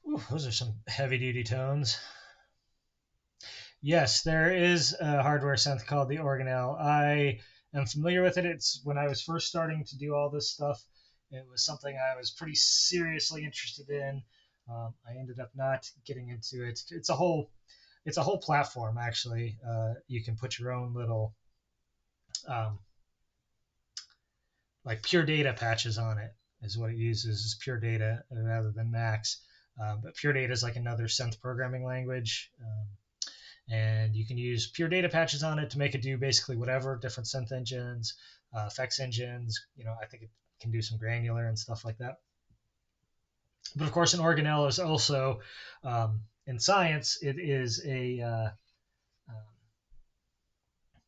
Ooh, those are some heavy-duty tones. Yes, there is a hardware synth called the Organelle. I am familiar with it. It's when I was first starting to do all this stuff. It was something I was pretty seriously interested in. I ended up not getting into it. It's a whole platform actually. You can put your own little like pure data patches on it. Is what it uses is pure data rather than Max. But pure data is like another synth programming language. And you can use pure data patches on it to make it do basically whatever, different synth engines, effects engines. You know, I think it can do some granular and stuff like that. But of course, an organelle is also, in science, it is a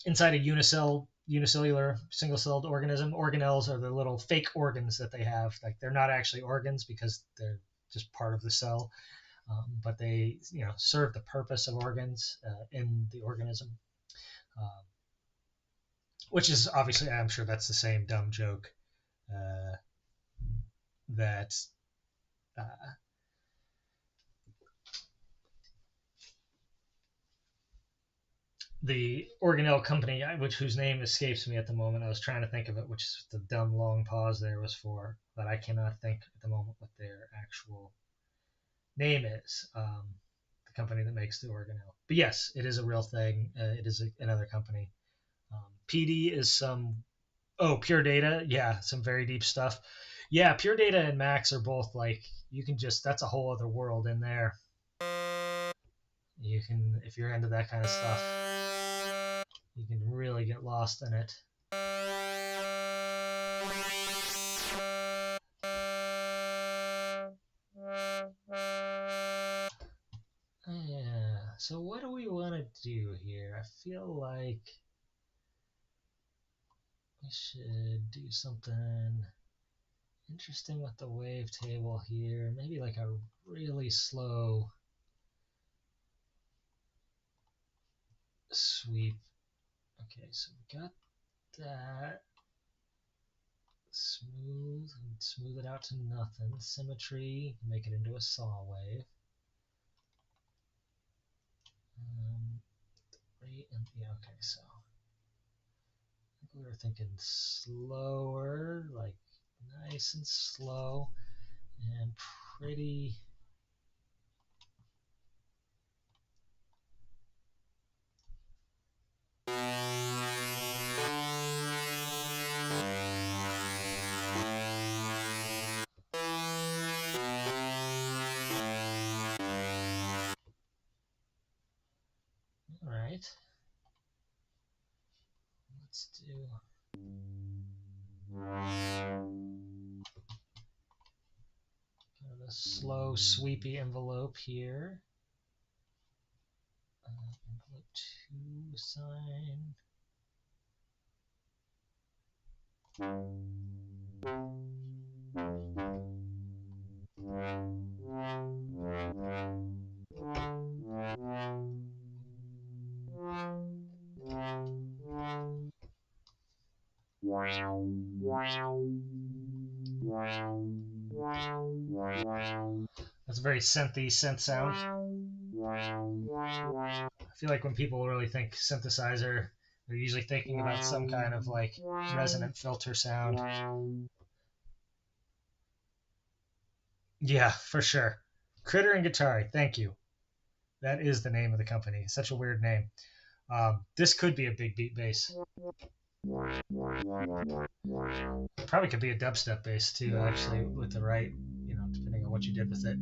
inside a unicellular single-celled organism. Organelles are the little fake organs that they have. Like, they're not actually organs because they're just part of the cell. But they, you know, serve the purpose of organs in the organism, which is obviously, I'm sure that's the same dumb joke that the Organelle company, whose name escapes me at the moment. I was trying to think of it, which is the dumb long pause there was for, but I cannot think at the moment what their actual name is. The company that makes the Organelle. But yes, it is a real thing. It is another company. PD is some. Oh, Pure Data. Yeah, some very deep stuff. Yeah, Pure Data and Max are both like you can just. That's a whole other world in there. You can, if you're into that kind of stuff, you can really get lost in it. Yeah. So what do we want to do here? I feel like we should do something interesting with the wavetable here. Maybe like a really slow sweep. Okay, so we got that. Smooth it out to nothing. Symmetry, make it into a saw wave. Right, and yeah, okay, so I think we were thinking slower, like nice and slow, and pretty. All right. Let's do kind of a slow, sweepy envelope here. Envelope 2 sign. That's a very synthy synth sound. I feel like when people really think synthesizer, they're usually thinking about some kind of like resonant filter sound. Yeah, for sure. Critter and Guitar, thank you. That is the name of the company. Such a weird name. This could be a big beat bass. Probably could be a dubstep bass too, actually, with the right, depending on what you did with it.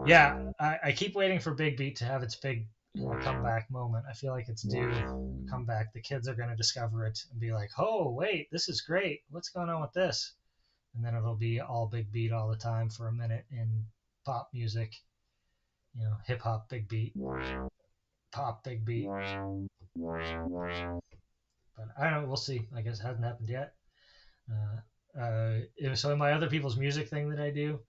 Yeah, I keep waiting for Big Beat to have its big comeback moment. I feel like it's due a comeback. The kids are going to discover it and be like, oh, wait, this is great. What's going on with this? And then it'll be all Big Beat all the time for a minute in pop music. Hip hop, Big Beat, pop, Big Beat. But I don't know. We'll see. I guess it hasn't happened yet. So in my other people's music thing that I do,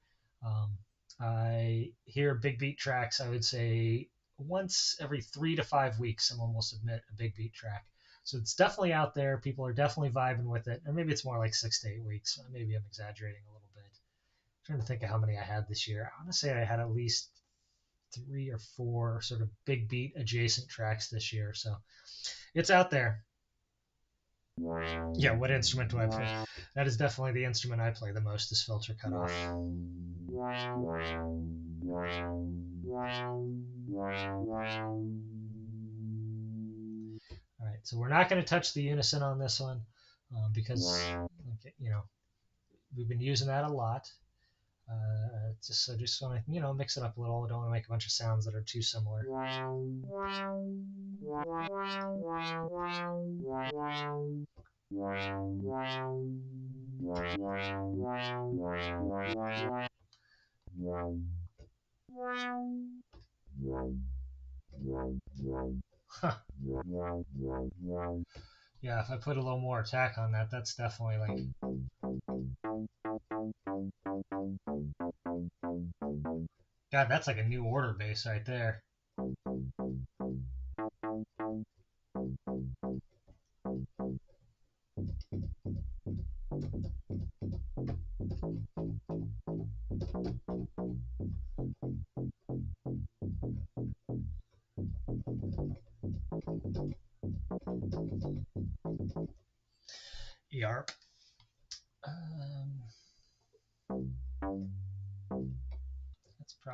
um, I hear big beat tracks. I would say once every 3 to 5 weeks, someone will submit a big beat track. So it's definitely out there. People are definitely vibing with it. Or maybe it's more like 6 to 8 weeks. Maybe I'm exaggerating a little bit. I'm trying to think of how many I had this year. I want to say I had at least 3 or 4 sort of big beat adjacent tracks this year. So it's out there. Yeah, what instrument do I play? That is definitely the instrument I play the most is filter cutoff. All right, so we're not going to touch the unison on this one because, we've been using that a lot. Just want to, mix it up a little. I don't want to make a bunch of sounds that are too similar. Huh. Yeah, if I put a little more attack on that, that's definitely like. God, that's like a new order bass right there. Yarp.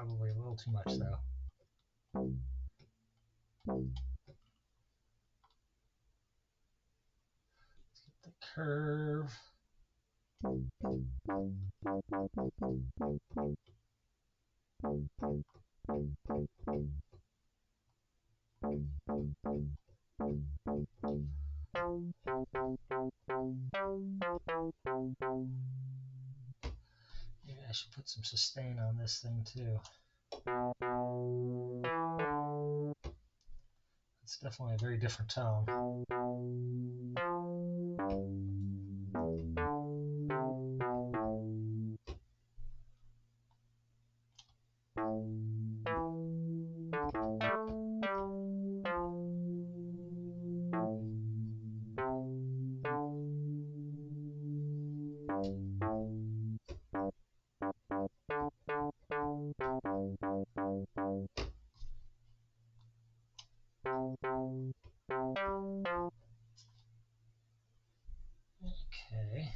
Probably a little too much though. Let's get the curve. Maybe I should put some sustain on this thing too. It's definitely a very different tone. Okay.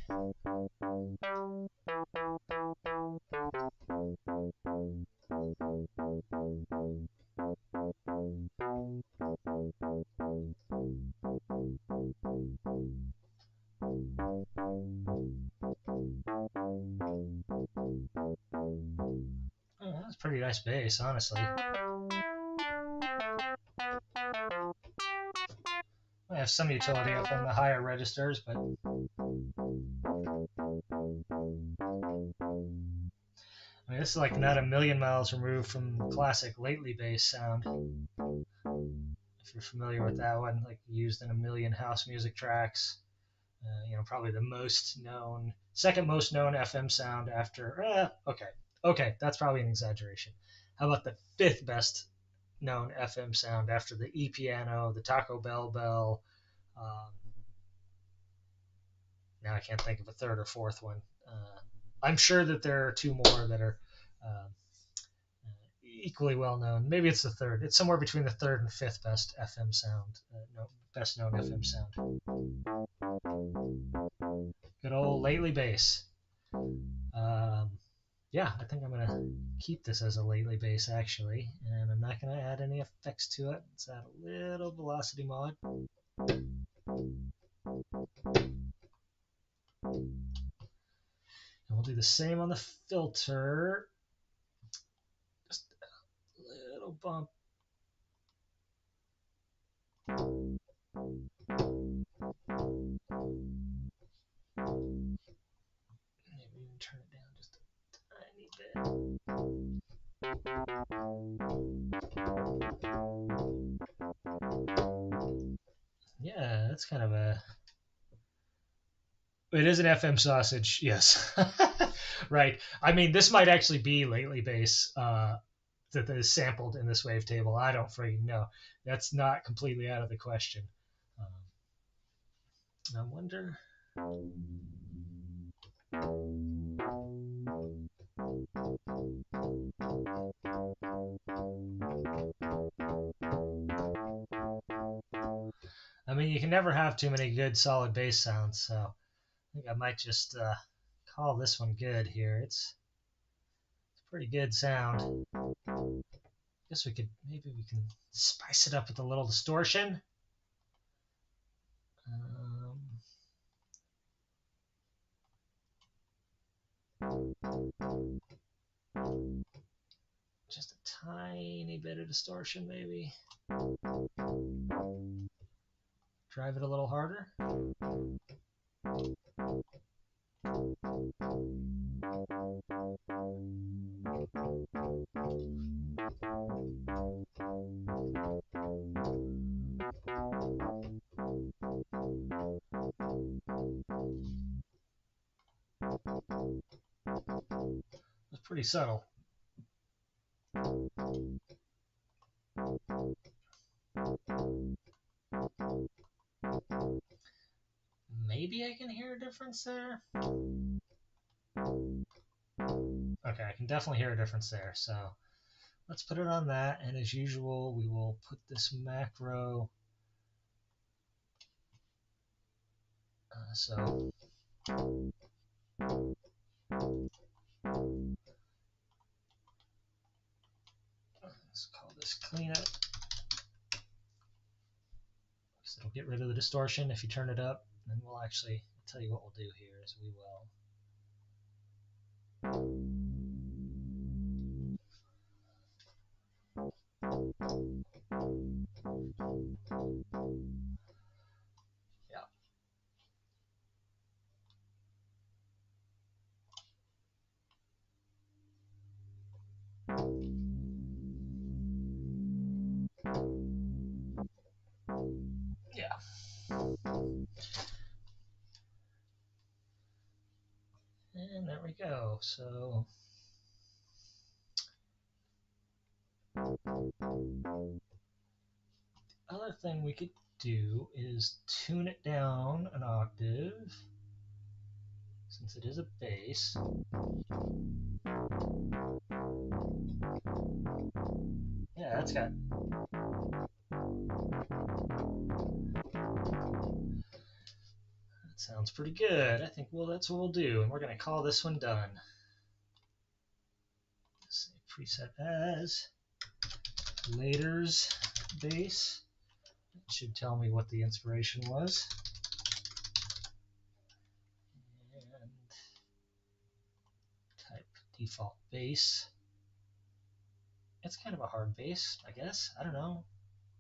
Oh, that's a pretty nice bass, honestly. I have some utility up on the higher registers, but I mean, this is like not a million miles removed from classic lately bass sound. If you're familiar with that one, like used in a million house music tracks. You know, probably the most known, second most known FM sound after. Okay, that's probably an exaggeration. How about the fifth best known FM sound after the E piano, the Taco Bell bell? Um, Now I can't think of a third or fourth one. I'm sure that there are two more that are uh, equally well known. Maybe it's the third. It's somewhere between the third and fifth best FM sound, best known FM sound. Good old lately bass. Yeah, I think I'm gonna keep this as a lately bass actually, and I'm not gonna add any effects to it. Let's add a little velocity mod. And we'll do the same on the filter. Just a little bump. Maybe even turn it down just a tiny bit. Yeah, that's kind of a. It is an FM sausage, yes. Right. I mean, this might actually be lately bass that is sampled in this wavetable. I don't freaking know. That's not completely out of the question. I wonder. I mean, you can never have too many good solid bass sounds, so I think I might just call this one good here. It's a pretty good sound. Guess maybe we can spice it up with a little distortion. Just a tiny bit of distortion, maybe. Drive it a little harder. It's pretty subtle. Maybe I can hear a difference there. Okay, I can definitely hear a difference there. So let's put it on that. And as usual, we will put this macro. So Let's call this cleanup. So it'll get rid of the distortion if you turn it up. And we'll actually tell you what we'll do here is we will yeah. Yeah. And there we go. So other thing we could do is tune it down an octave, since it is a bass. Yeah, that's got. That sounds pretty good. I think that's what we'll do, and we're going to call this one done. Let's say preset as Later's bass. It should tell me what the inspiration was. And type default bass. It's kind of a hard bass, I guess. I don't know.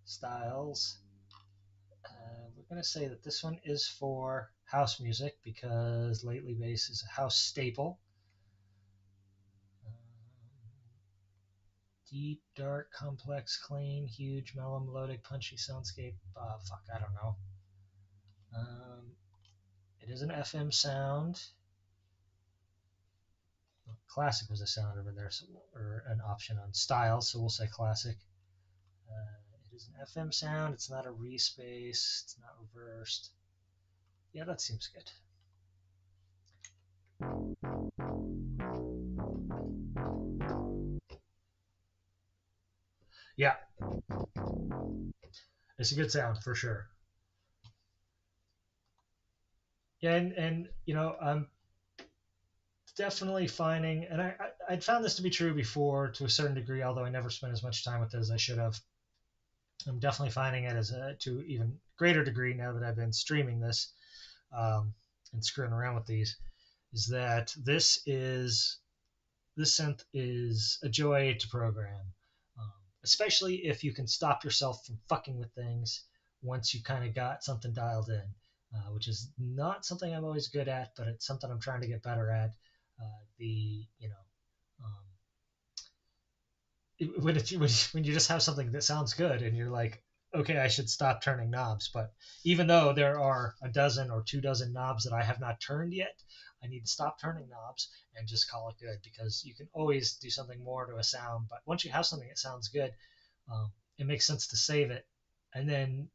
Styles. We're going to say that this one is for house music because lately bass is a house staple. Deep, dark, complex, clean, huge, mellow, melodic, punchy soundscape. Fuck, I don't know. It is an FM sound. Classic was a sound over there, so, or an option on style, so we'll say classic. It is an FM sound. It's not a respace. It's not reversed. Yeah, that seems good. Yeah, it's a good sound for sure. Yeah, and you know, I'm definitely finding, and I'd found this to be true before to a certain degree, although I never spent as much time with it as I should have. I'm definitely finding it as to even greater degree now that I've been streaming this and screwing around with these, is that this synth is a joy to program, um, especially if you can stop yourself from fucking with things once you kind of got something dialed in, which is not something I'm always good at, but it's something I'm trying to get better at. Um, when you just have something that sounds good and you're like, okay, I should stop turning knobs. But even though there are a dozen or 2 dozen knobs that I have not turned yet, I need to stop turning knobs and just call it good, because you can always do something more to a sound. But once you have something that sounds good, it makes sense to save it. And then,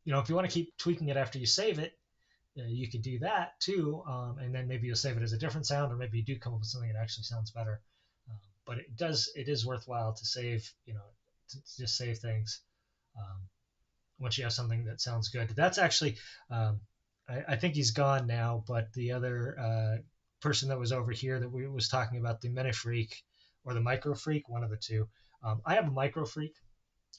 if you want to keep tweaking it after you save it, you could do that too, and then maybe you'll save it as a different sound, or maybe you do come up with something that actually sounds better. But it is worthwhile to save, to just save things once you have something that sounds good. That's actually, I think he's gone now, but the other person that was over here that we was talking about, the Mini Freak or the Micro Freak, one of the two. I have a Micro Freak.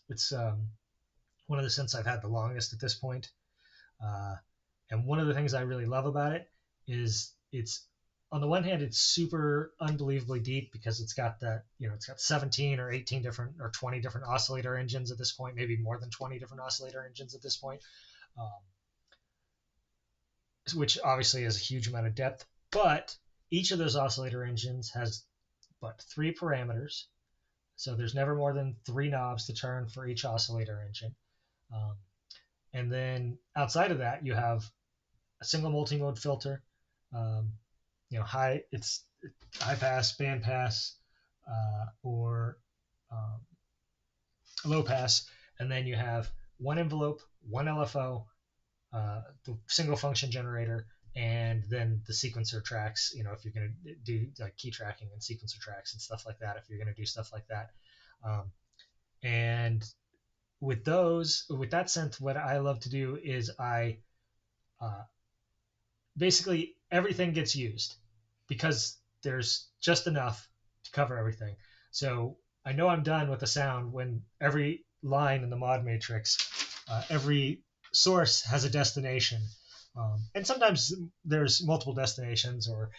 It's one of the synths I've had the longest at this point. Uh, and one of the things I really love about it is it's, on the one hand, it's super unbelievably deep because it's got that, it's got 17 or 18 different or 20 different oscillator engines at this point, maybe more than 20 different oscillator engines at this point, um, which obviously has a huge amount of depth. But each of those oscillator engines has but 3 parameters. So there's never more than 3 knobs to turn for each oscillator engine. Um, and then outside of that, you have a single multi-mode filter, um, it's high pass, band pass, or um, low pass, and then you have one envelope, one LFO, the single function generator, and then the sequencer tracks. If you're going to do like key tracking and sequencer tracks and stuff like that, if you're going to do stuff like that, and with that synth, what I love to do is I uh, basically everything gets used because there's just enough to cover everything. So I know I'm done with the sound when every line in the mod matrix, every source has a destination. And sometimes there's multiple destinations, or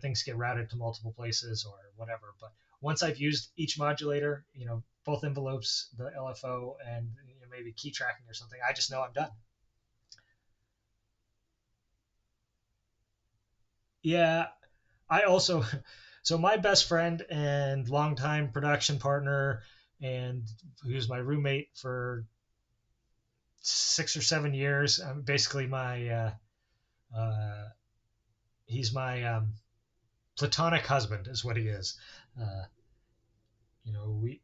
things get routed to multiple places or whatever. But once I've used each modulator, both envelopes, the LFO, and maybe key tracking or something, I just know I'm done. Yeah, I also, so my best friend and longtime production partner, and who's my roommate for 6 or 7 years, basically uh, he's my platonic husband, is what he is. Uh,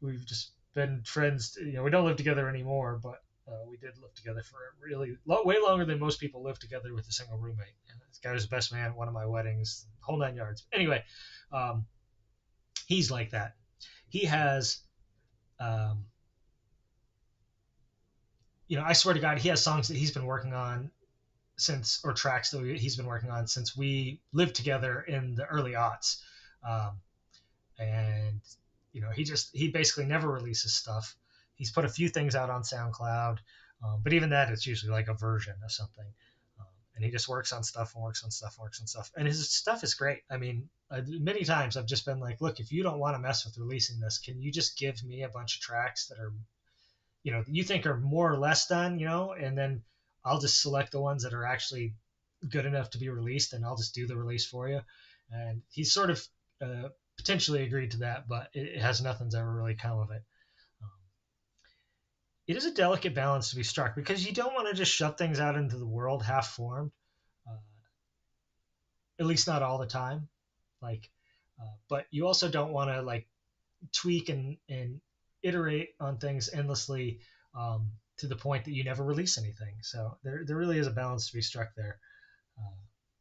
we've just been friends. We don't live together anymore, but we did live together for a way longer than most people live together with a single roommate. And this guy was the best man at one of my weddings, whole 9 yards. Anyway, um, he's like that. He has, um, I swear to God, he has songs that he's been working on since, or tracks that he's been working on since we lived together in the early aughts. Um, and he basically never releases stuff. He's put a few things out on SoundCloud, but even that, it's usually like a version of something. Um, and he just works on stuff and works on stuff and works on stuff, and his stuff is great. I mean, many times I've just been like, look, if you don't want to mess with releasing this, can you just give me a bunch of tracks that are, you think are more or less done, and then I'll just select the ones that are actually good enough to be released, and I'll just do the release for you. And he's sort of potentially agreed to that, but it has nothing's ever really come of it. Um, it is a delicate balance to be struck, because you don't want to just shove things out into the world half formed, uh, at least not all the time. Like, but you also don't want to like tweak and iterate on things endlessly, to the point that you never release anything. So there really is a balance to be struck there,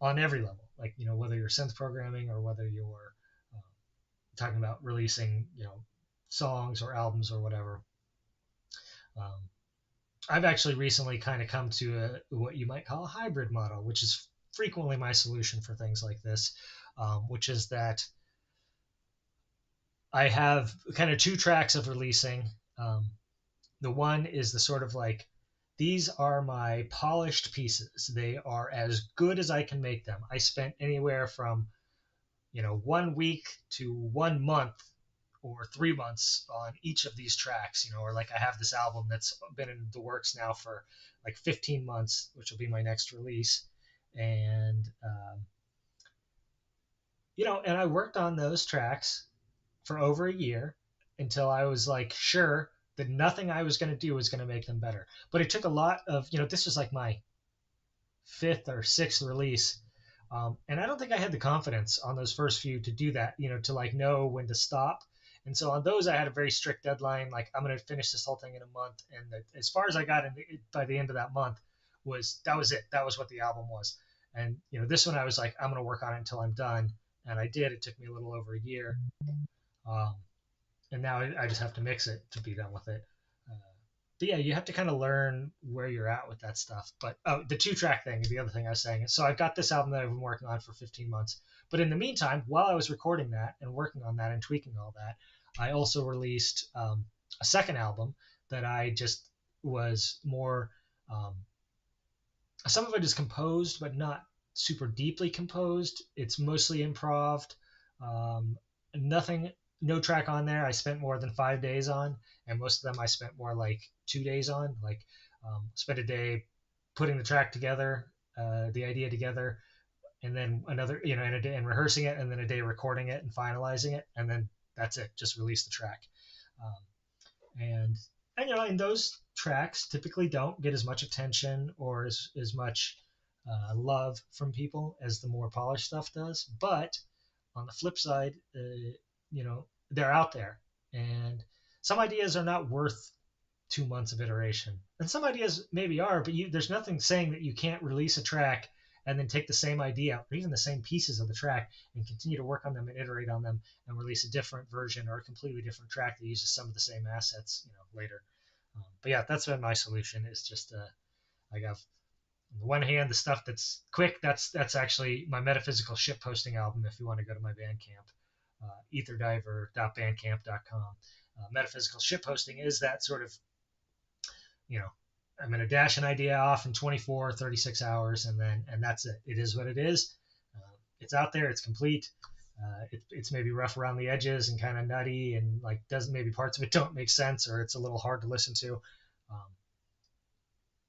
on every level. Like, whether you're synth programming or whether you're uh, talking about releasing, songs or albums or whatever. Um, I've actually recently kind of come to what you might call a hybrid model, which is frequently my solution for things like this, which is that I have kind of two tracks of releasing. Um, the one is the sort of like, these are my polished pieces. They are as good as I can make them. I spent anywhere from 1 week to 1 month or 3 months on each of these tracks, or like I have this album that's been in the works now for like 15 months, which will be my next release. And, and I worked on those tracks for over a year until I was like sure that nothing I was going to do was going to make them better. But it took a lot of, this was like my fifth or sixth release. And I don't think I had the confidence on those first few to do that, to like know when to stop. And so on those, I had a very strict deadline. Like, I'm going to finish this whole thing in a month. And as far as I got in by the end of that month, that was it. That was what the album was. And, this one I was like, I'm going to work on it until I'm done. And I did. It took me a little over a year. Um, and now I just have to mix it to be done with it. Uh, but yeah, you have to kind of learn where you're at with that stuff. But the 2-track thing is the other thing I was saying. So I've got this album that I've been working on for 15 months. But in the meantime, while I was recording that and working on that and tweaking all that, I also released a second album that I just was more. Some of it is composed, but not super deeply composed. It's mostly improv. Um, nothing, no track on there I spent more than 5 days on, and most of them I spent more like 2 days on. Like, spent a day putting the track together, the idea together, and then another, and a day and rehearsing it, and then a day recording it and finalizing it, and then that's it. Just release the track. Um, and and those tracks typically don't get as much attention or as much love from people as the more polished stuff does. But on the flip side, they're out there, and some ideas are not worth 2 months of iteration, and some ideas maybe are, but there's nothing saying that you can't release a track and then take the same idea or even the same pieces of the track and continue to work on them and iterate on them and release a different version or a completely different track that uses some of the same assets, later. But yeah, that's been my solution. Is just I have, on the one hand, the stuff that's quick. That's actually my metaphysical ship posting album. If you want to go to my Bandcamp, etherdiver.bandcamp.com. Metaphysical shitposting is that sort of, you know, I'm going to dash an idea off in 24, 36 hours, and that's it. It is what it is. It's out there. It's complete. It's maybe rough around the edges and kind of nutty, and like doesn't, maybe parts of it don't make sense, or it's a little hard to listen to. Um,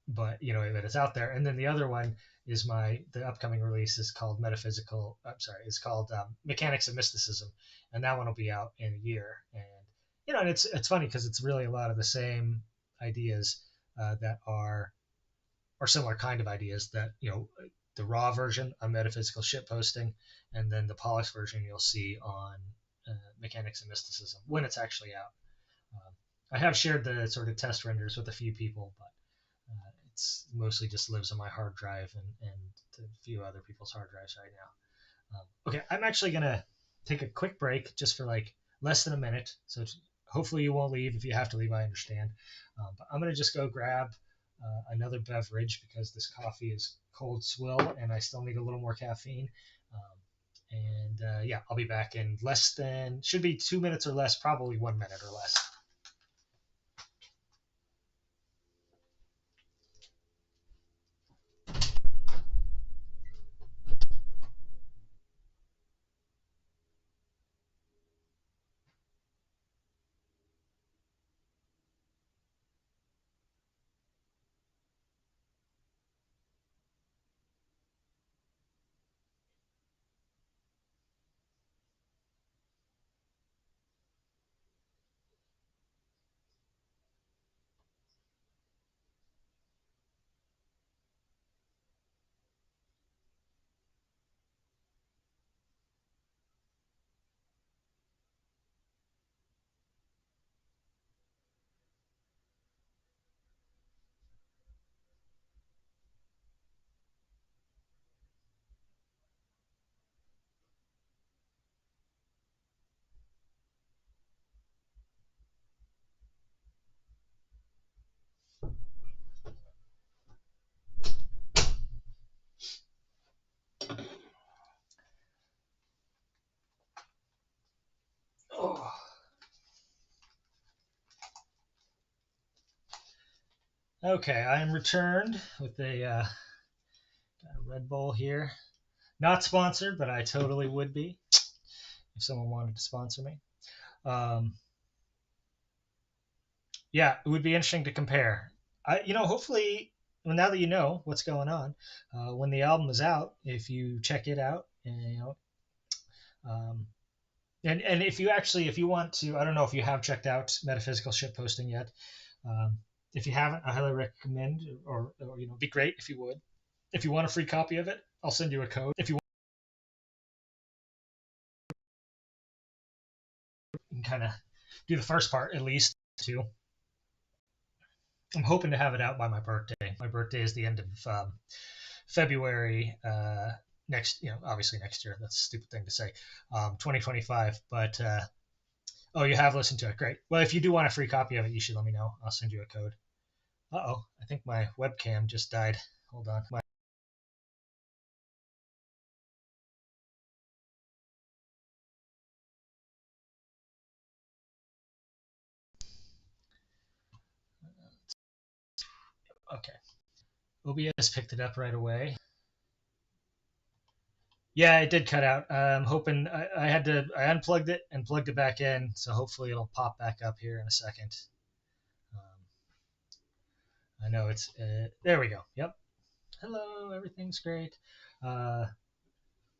but you know that it's out there. And then the other one is the upcoming release is called Metaphysical. I'm sorry, it's called Mechanics of Mysticism, and that one will be out in a year. And you know, and it's funny because it's really a lot of the same ideas that are or similar kind of ideas that you know the raw version on metaphysical shitposting, and then the polished version you'll see on Mechanics of Mysticism when it's actually out. I have shared the sort of test renders with a few people, but it's mostly just lives on my hard drive and a few other people's hard drives right now. Okay, I'm actually gonna take a quick break just for like less than a minute. So hopefully you won't leave. If you have to leave, I understand. But I'm gonna just go grab another beverage because this coffee is cold swill and I still need a little more caffeine. Yeah, I'll be back in less than, should be 2 minutes or less, probably 1 minute or less. Oh. Okay, I am returned with a Red Bull here. Not sponsored, but I totally would be if someone wanted to sponsor me. Um, yeah, it would be interesting to compare. Hopefully, well, now that you know what's going on, when the album is out, if you check it out, and um, and if you want to, I don't know if you have checked out Metaphysical Shitposting yet. If you haven't, I highly recommend, or it'd be great if you would. If you want a free copy of it, I'll send you a code. If you can kind of do the first part at least too. I'm hoping to have it out by my birthday. My birthday is the end of February next. Obviously next year. That's a stupid thing to say. 2025. But oh, you have listened to it. Great. Well, if you do want a free copy of it, you should let me know. I'll send you a code. Uh-oh, I think my webcam just died. Hold on. Okay. OBS picked it up right away. Yeah, it did cut out. I'm hoping I unplugged it and plugged it back in, so hopefully it'll pop back up here in a second. I know it's there we go. Yep. Hello, everything's great. Uh,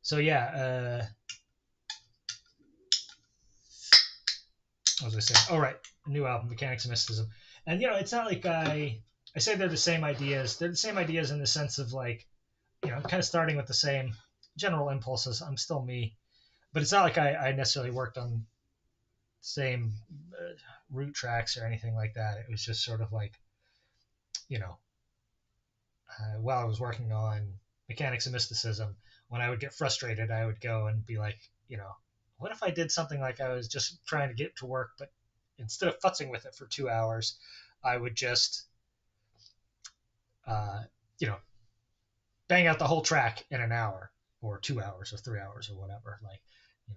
so yeah, what was I saying? Oh right, a new album, Mechanics of Mysticism, and it's not like I say they're the same ideas. They're the same ideas in the sense of like kind of starting with the same general impulses. I'm still me, but it's not like I necessarily worked on same root tracks or anything like that. It was just sort of like you know while I was working on Mechanics of Mysticism, when I would get frustrated, I would go and be like, what if I did something like I was just trying to get to work, but instead of futzing with it for 2 hours, I would just, uh, you know, bang out the whole track in an hour or 2 hours or 3 hours or whatever. Like,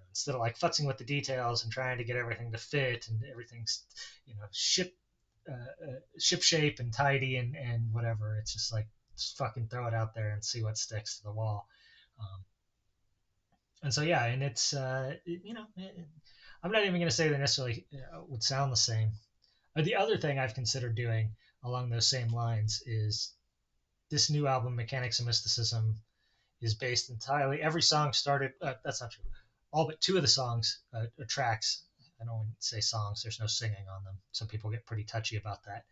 instead of like futzing with the details and trying to get everything to fit and everything's ship shape and tidy and whatever. It's just like just fucking throw it out there and see what sticks to the wall. And so yeah, and it's I'm not even going to say they necessarily would sound the same. The other thing I've considered doing along those same lines is this new album, Mechanics and Mysticism, is based entirely. Every song started. That's not true. All but two of the songs, tracks. I don't want to say songs. There's no singing on them. Some people get pretty touchy about that.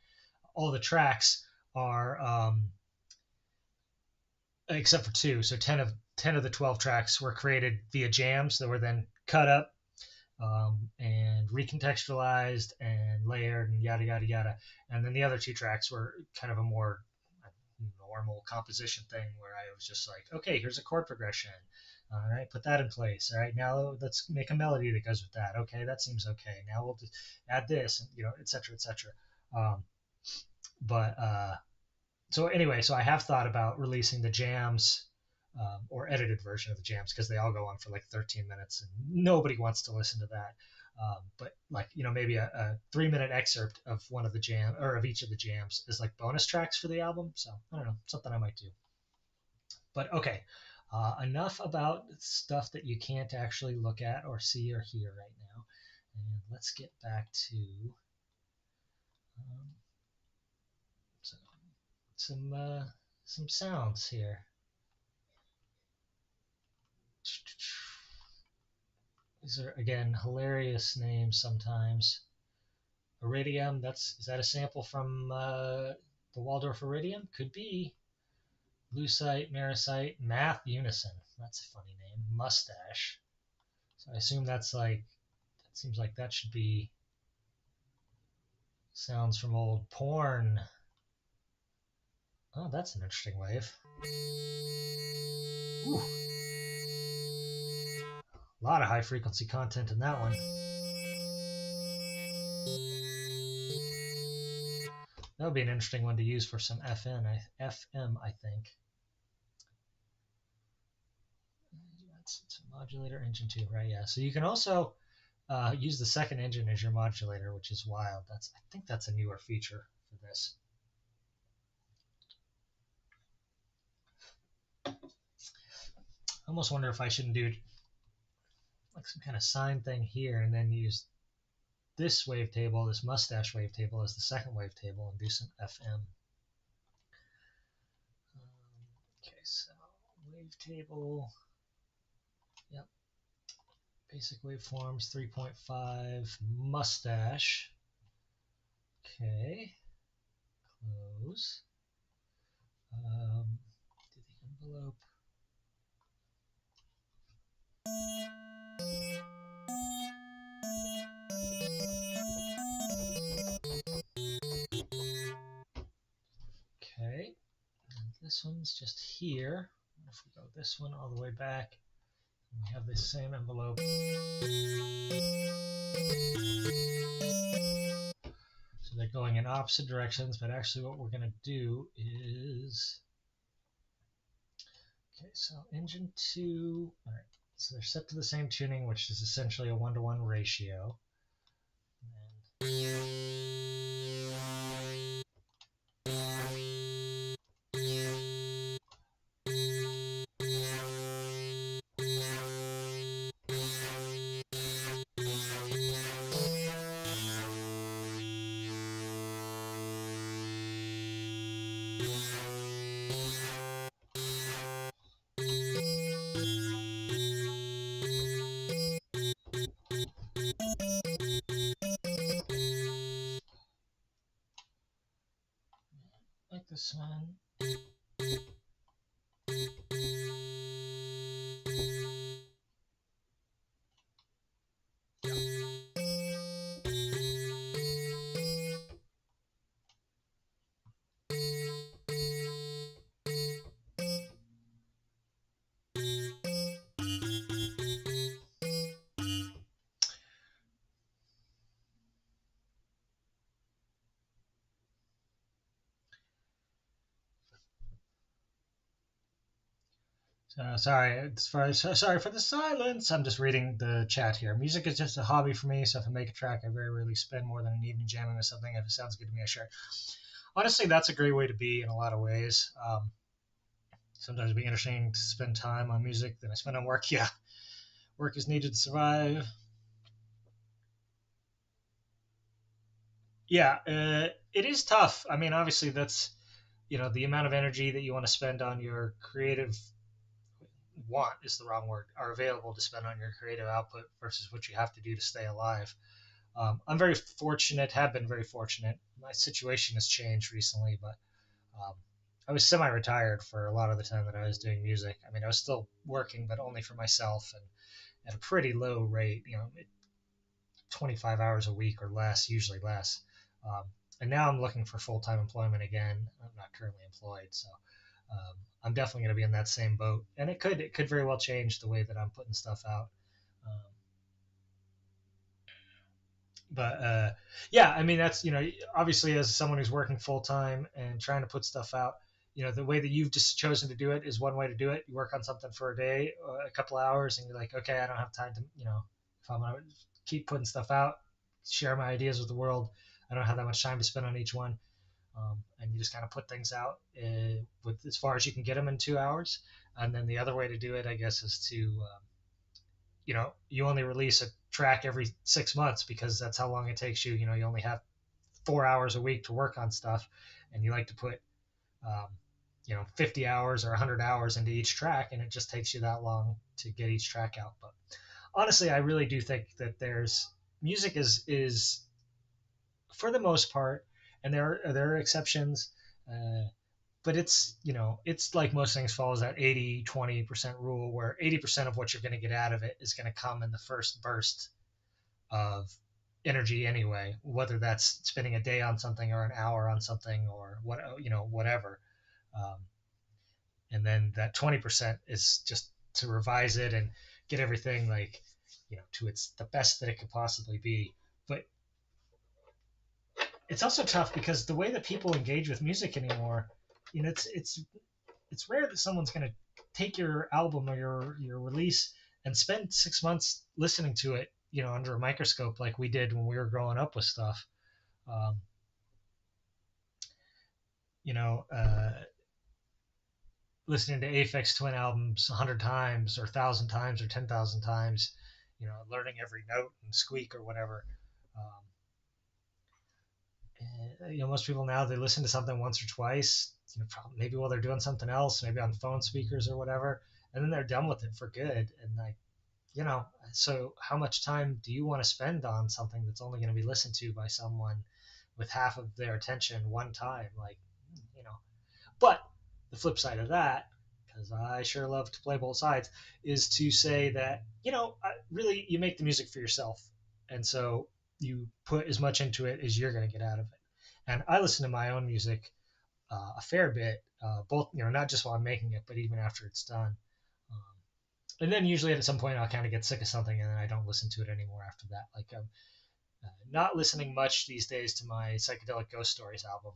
All the tracks are, except for two. So 10 of the 12 tracks were created via jams that were then cut up and recontextualized and layered and yada yada yada. And then the other two tracks were kind of a more normal composition thing where I was just like, okay, here's a chord progression. All right, put that in place. All right, now let's make a melody that goes with that. Okay, that seems okay. Now we'll just add this, and et cetera, et cetera. But so anyway, so I have thought about releasing the jams or edited version of the jams because they all go on for like 13 minutes and nobody wants to listen to that. But like maybe a 3-minute excerpt of one of the jam or of each of the jams is like bonus tracks for the album. So I don't know, something I might do. But okay, enough about stuff that you can't actually look at or see or hear right now, and let's get back to some sounds here. These are again hilarious names sometimes. Iridium, is that a sample from the Waldorf Iridium? Could be. Lucite, Marasite, Math Unison. That's a funny name. Mustache. So I assume that seems like that should be sounds from old porn. Oh, that's an interesting wave. Ooh. A lot of high frequency content in that one. That would be an interesting one to use for some FM, I think. It's a modulator engine too, right? Yeah. So you can also use the second engine as your modulator, which is wild. I think that's a newer feature for this. I almost wonder if I shouldn't do like some kind of sine thing here and then use this wavetable, this mustache wavetable, as the second wavetable and do some FM. Okay, so wavetable. Yep. Basic waveforms, 3.5, mustache. Okay. Close. Do the envelope. Okay. And this one's just here. If we go this one all the way back, we have this same envelope. So they're going in opposite directions, but actually what we're going to do is, okay, so engine 2, all right, so they're set to the same tuning, which is essentially a 1-to-1 ratio. Like this one. Sorry for the silence. I'm just reading the chat here. Music is just a hobby for me, so if I make a track, I very rarely spend more than an evening jamming with something. If it sounds good to me, I share it. Honestly, that's a great way to be in a lot of ways. Sometimes it'd be interesting to spend time on music than I spend on work. Yeah, work is needed to survive. Yeah, it is tough. I mean, obviously, that's the amount of energy that you want to spend on your creative want is the wrong word are available to spend on your creative output versus what you have to do to stay alive. I'm very fortunate, have been very fortunate. My situation has changed recently, but um, I was semi-retired for a lot of the time that I was doing music. I mean, I was still working, but only for myself and at a pretty low rate, 25 hours a week or less, usually less. Um, and now I'm looking for full-time employment again. I'm not currently employed, so I'm definitely going to be in that same boat. And it could very well change the way that I'm putting stuff out. Um, but yeah, I mean that's obviously as someone who's working full time and trying to put stuff out, the way that you've just chosen to do it is one way to do it. You work on something for a day, a couple hours, and you're like, okay, I don't have time to if I'm gonna keep putting stuff out, share my ideas with the world. I don't have that much time to spend on each one. And you just kind of put things out with as far as you can get them in 2 hours. And then the other way to do it, I guess, is to you only release a track every 6 months because that's how long it takes you. You only have 4 hours a week to work on stuff, and you like to put 50 hours or 100 hours into each track, and it just takes you that long to get each track out. But honestly, I really do think that there's music is for the most part, and there are exceptions. But it's like most things follows that 80-20% rule where 80% of what you're going to get out of it is going to come in the first burst of energy anyway, whether that's spending a day on something or an hour on something or whatever. um, and then that 20% is just to revise it and get everything like to its the best that it could possibly be. But it's also tough because the way that people engage with music anymore, it's rare that someone's going to take your album or your release and spend 6 months listening to it, under a microscope like we did when we were growing up with stuff. Um, you know, listening to Aphex Twin albums 100 times or 1,000 times or 10,000 times, learning every note and squeak or whatever. Um, Most people now they listen to something once or twice, maybe while they're doing something else, maybe on phone speakers or whatever, and then they're done with it for good. And like, so how much time do you want to spend on something that's only going to be listened to by someone with half of their attention one time? Like, you know, but the flip side of that, because I sure love to play both sides, is to say that, really you make the music for yourself. And so you put as much into it as you're going to get out of it. And I listen to my own music a fair bit, both, not just while I'm making it, but even after it's done. Um, and then usually at some point I'll kind of get sick of something and then I don't listen to it anymore after that. Like I'm not listening much these days to my psychedelic ghost stories album.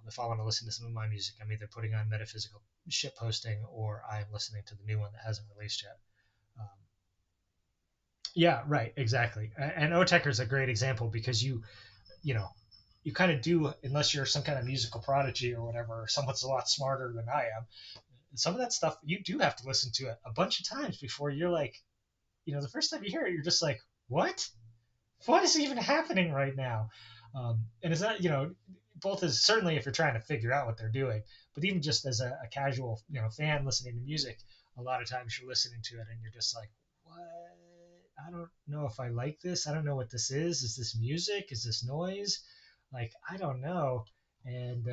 If I want to listen to some of my music, I'm either putting on metaphysical shit posting or I'm listening to the new one that hasn't released yet. Um, yeah, right, exactly. And Otecker is a great example because you know, you kind of do, unless you're some kind of musical prodigy or whatever, or someone's a lot smarter than I am. Some of that stuff you do have to listen to it a bunch of times before you're like, the first time you hear it, you're just like, what? What is even happening right now? And is that, both as certainly if you're trying to figure out what they're doing, but even just as a casual, fan listening to music, a lot of times you're listening to it and you're just like, what? I don't know if I like this. I don't know what this is. Is this music? Is this noise? Like, I don't know. And,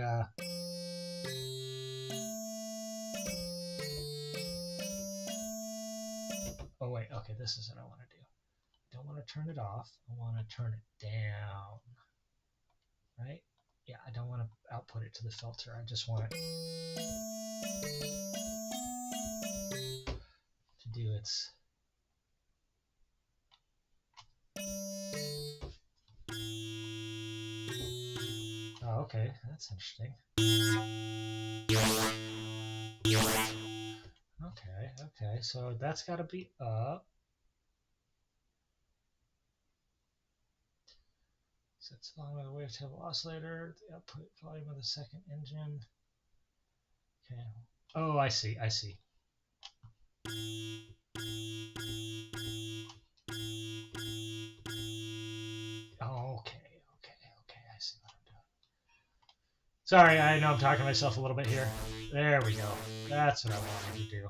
oh, wait, okay, this is what I want to do. I don't want to turn it off. I want to turn it down, right? Yeah, I don't want to output it to the filter. I just want it to do its. Oh, okay, that's interesting. Okay. So that's got to be up. Sets volume of the wavetable oscillator, the output volume of the second engine. Okay. Oh, I see. Okay. I see what I'm doing. Sorry, I know I'm talking to myself a little bit here. There we go. That's what I wanted to do.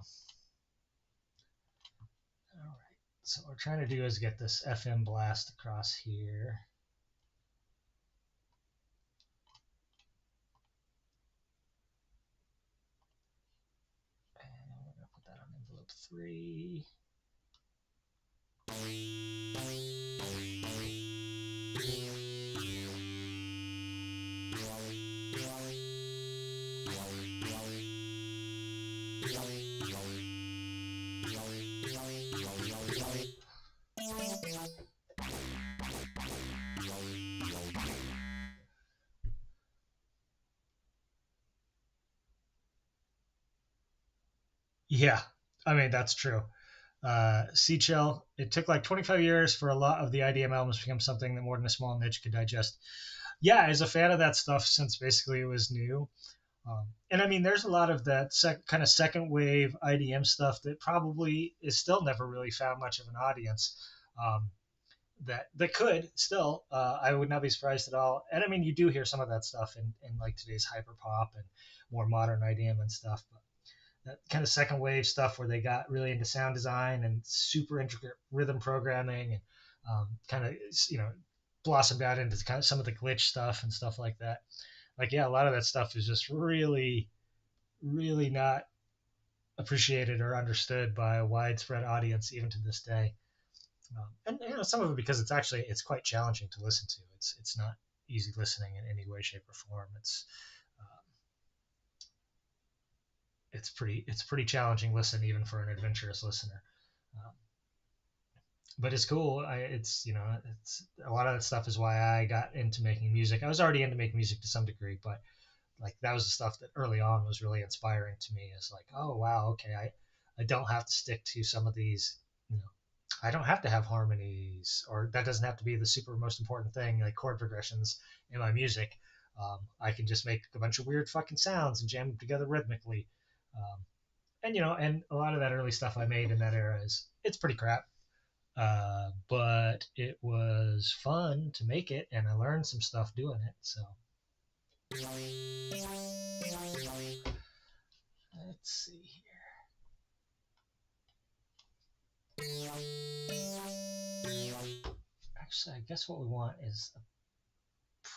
All right. So what we're trying to do is get this FM blast across here. And we're going to put that on envelope 3. Yeah, I mean, that's true. Seashell, it took like 25 years for a lot of the IDM albums to become something that more than a small niche could digest. Yeah, as a fan of that stuff since basically it was new. And I mean, there's a lot of that kind of second wave IDM stuff that probably is still never really found much of an audience. Um, that could still, I would not be surprised at all. And I mean, you do hear some of that stuff in like today's hyper pop and more modern IDM and stuff. But that kind of second wave stuff where they got really into sound design and super intricate rhythm programming and kind of blossomed out into kind of some of the glitch stuff and stuff like that. Like, yeah, a lot of that stuff is just really, really not appreciated or understood by a widespread audience even to this day. And some of it because it's quite challenging to listen to. It's not easy listening in any way, shape, or form. It's pretty challenging listen even for an adventurous listener. Um, but it's cool. It's a lot of that stuff is why I got into making music. I was already into making music to some degree, but like that was the stuff that early on was really inspiring to me. It's like, oh wow, okay, I don't have to stick to some of these, I don't have to have harmonies, or that doesn't have to be the super most important thing, like chord progressions in my music. I can just make a bunch of weird fucking sounds and jam them together rhythmically. Um, and a lot of that early stuff I made in that era it's pretty crap. But it was fun to make it, and I learned some stuff doing it. So let's see here. Actually, I guess what we want is a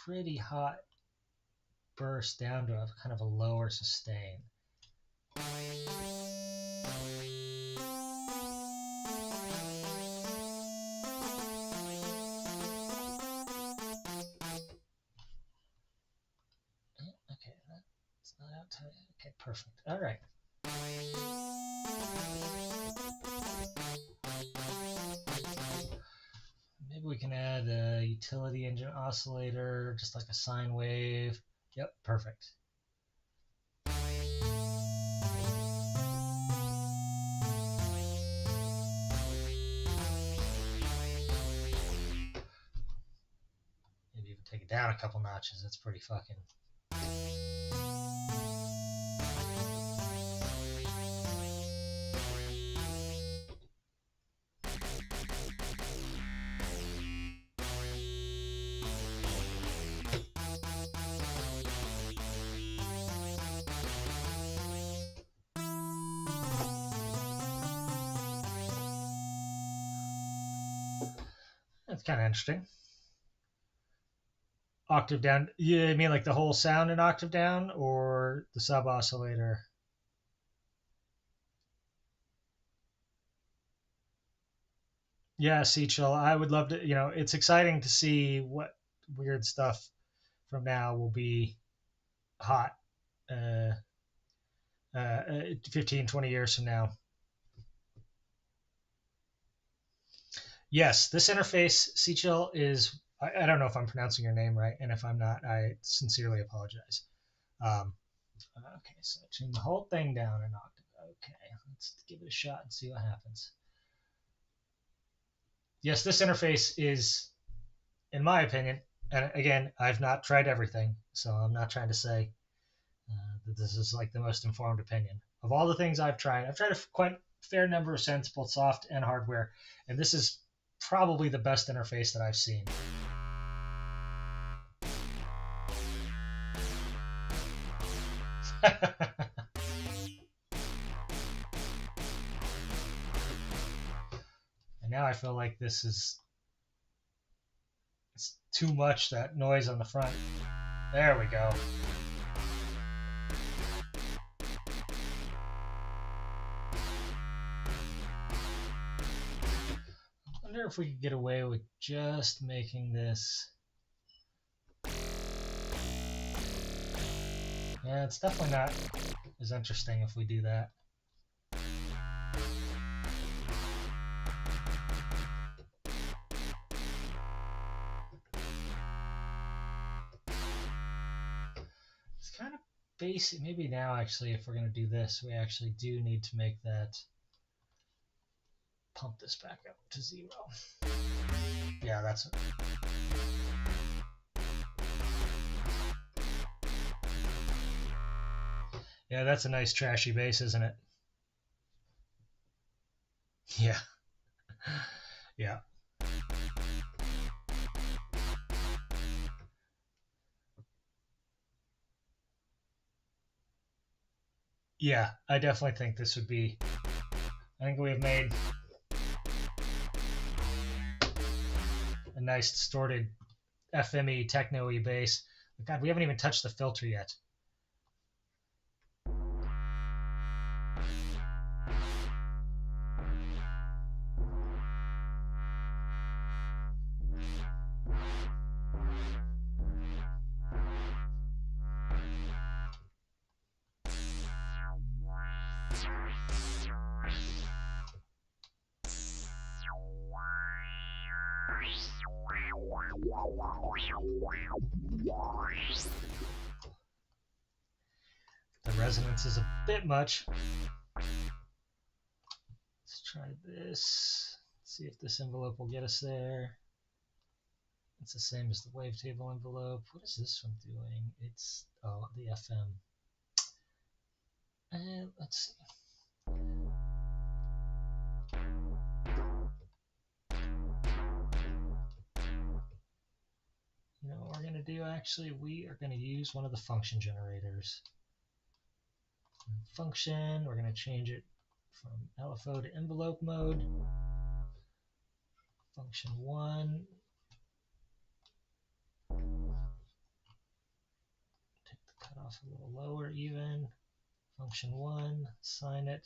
pretty hot burst down to a kind of a lower sustain. Okay, that's not out to. Okay, perfect. All right. Maybe we can add a utility engine oscillator, just like a sine wave. Yep, perfect. Maybe even take it down a couple notches. That's pretty fucking. That's kind of interesting. Octave down. Yeah, I mean like the whole sound an octave down, or the sub oscillator? Yeah, see, chill. I would love to. It's exciting to see what weird stuff from now will be hot. Uh, 15, 20 years from now. Yes, this interface, Sichel, is. I don't know if I'm pronouncing your name right, and if I'm not, I sincerely apologize. Okay, so tune the whole thing down an octave. Okay, let's give it a shot and see what happens. Yes, this interface is, in my opinion, and again, I've not tried everything, so I'm not trying to say that this is like the most informed opinion. Of all the things I've tried a quite fair number of synths, both soft and hardware, and this is probably the best interface that I've seen. And now I feel like this is, it's too much, that noise on the front. There we go. I wonder if we could get away with just making this. Yeah, it's definitely not as interesting if we do that. It's kind of basic. Maybe now, actually, if we're going to do this, we actually do need to make that, pump this back up to 0. Yeah, that's it. Yeah, that's a nice trashy bass, isn't it? Yeah. Yeah. Yeah, I definitely think this would be, I think we've made a nice distorted FME techno-y bass. God, we haven't even touched the filter yet. The resonance is a bit much. Let's try this. See if this envelope will get us there. It's the same as the wavetable envelope. What is this one doing? It's, oh, the FM. And let's see. You know what we're going to do, actually? We are going to use one of the function generators. Function, we're going to change it from LFO to envelope mode. Function 1. Take the cutoff a little lower even. Function 1, assign it.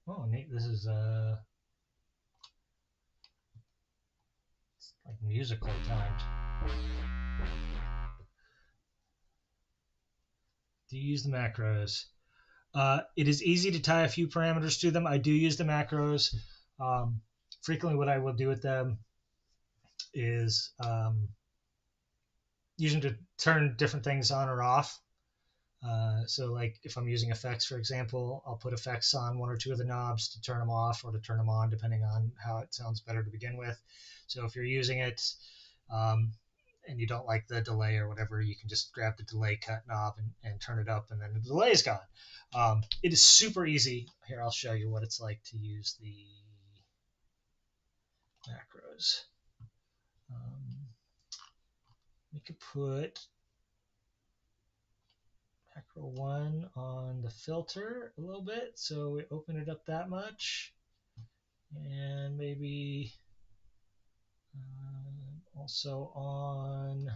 Oh, neat. This is it's like musical timed. Do you use the macros? It is easy to tie a few parameters to them. I do use the macros. Frequently, what I will do with them is use them to turn different things on or off. So like if I'm using effects, for example, I'll put effects on one or two of the knobs to turn them off or to turn them on, depending on how it sounds better to begin with. So if you're using it and you don't like the delay or whatever, you can just grab the delay cut knob and turn it up, and then the delay is gone. It is super easy. Here, I'll show you what it's like to use the macros. We could put macro 1 on the filter a little bit, so we open it up that much, and maybe also on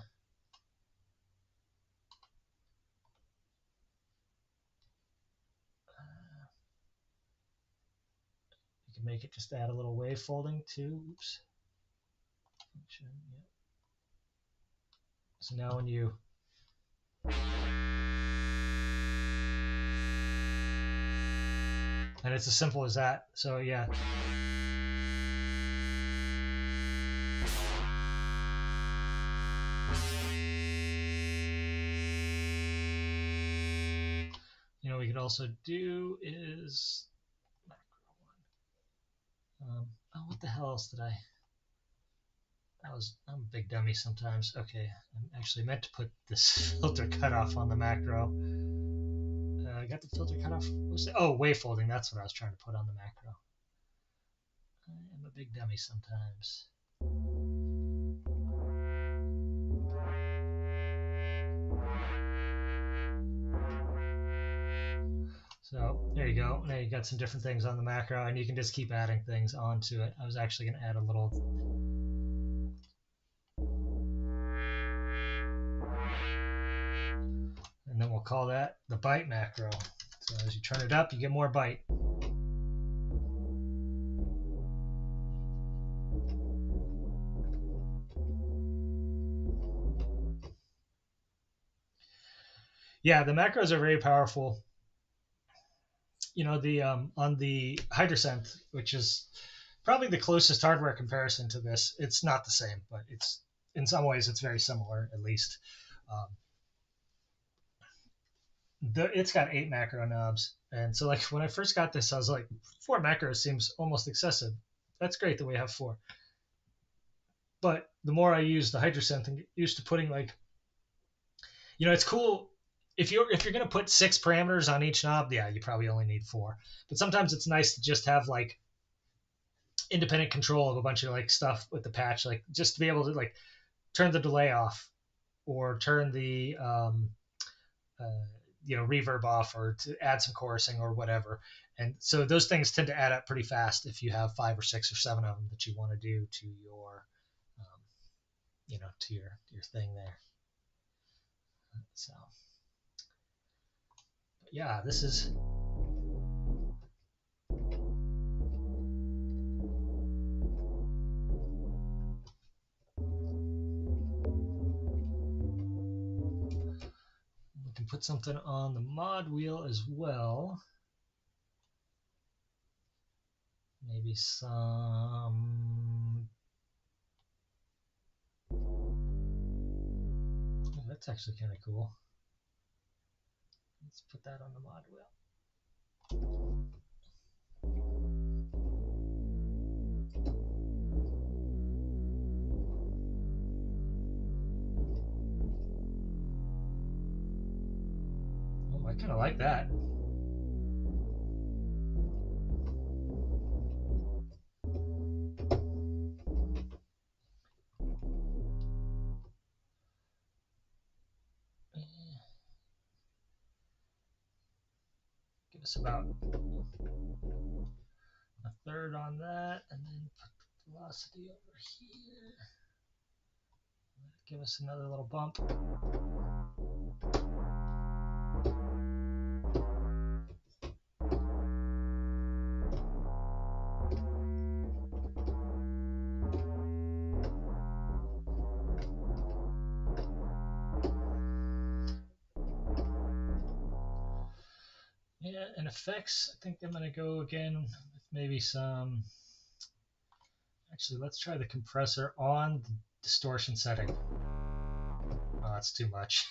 could make it just add a little wave folding too. Oops. Function, yeah. So now when you and it's as simple as that. So yeah. You know, we could also do is oh, what the hell else did I? I'm a big dummy sometimes. Okay, I actually meant to put this filter cutoff on the macro. I got the filter cutoff. Oh, wave folding. That's what I was trying to put on the macro. I am a big dummy sometimes. So there you go. Now you got some different things on the macro, and you can just keep adding things onto it. I was actually going to add a little. And then we'll call that the bite macro. So as you turn it up, you get more bite. Yeah, the macros are very powerful. You know, the on the Hydrosynth, which is probably the closest hardware comparison to this. It's not the same, but it's in some ways it's very similar, at least. Um, it's got 8 macro knobs, and so like when I first got this, I was like, 4 macros seems almost excessive. That's great that we have 4. But the more I use the Hydrosynth and get used to putting like, you know, it's cool if you're gonna put 6 parameters on each knob. Yeah, you probably only need 4. But sometimes it's nice to just have like independent control of a bunch of like stuff with the patch, like just to be able to like turn the delay off or turn the you know, reverb off, or to add some chorusing or whatever. And so those things tend to add up pretty fast if you have 5 or 6 or 7 of them that you want to do to your you know, to your thing there. So but yeah, this is we can put something on the mod wheel as well. Maybe some. Oh, that's actually kind of cool. Let's put that on the mod wheel. Oh, I kind of like that. Give us about a third on that, and then put the velocity over here. Give us another little bump. Yeah, and effects, I think I'm going to go again with maybe some. Actually, let's try the compressor on the distortion setting. Oh, that's too much.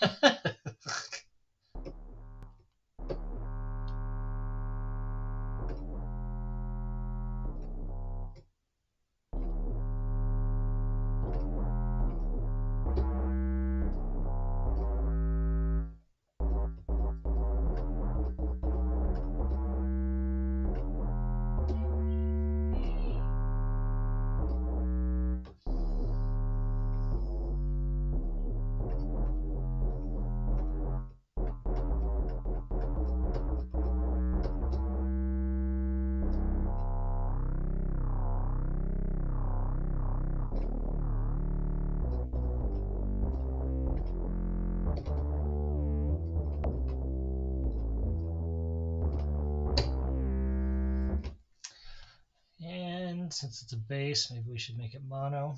since it's a bass, maybe we should make it mono.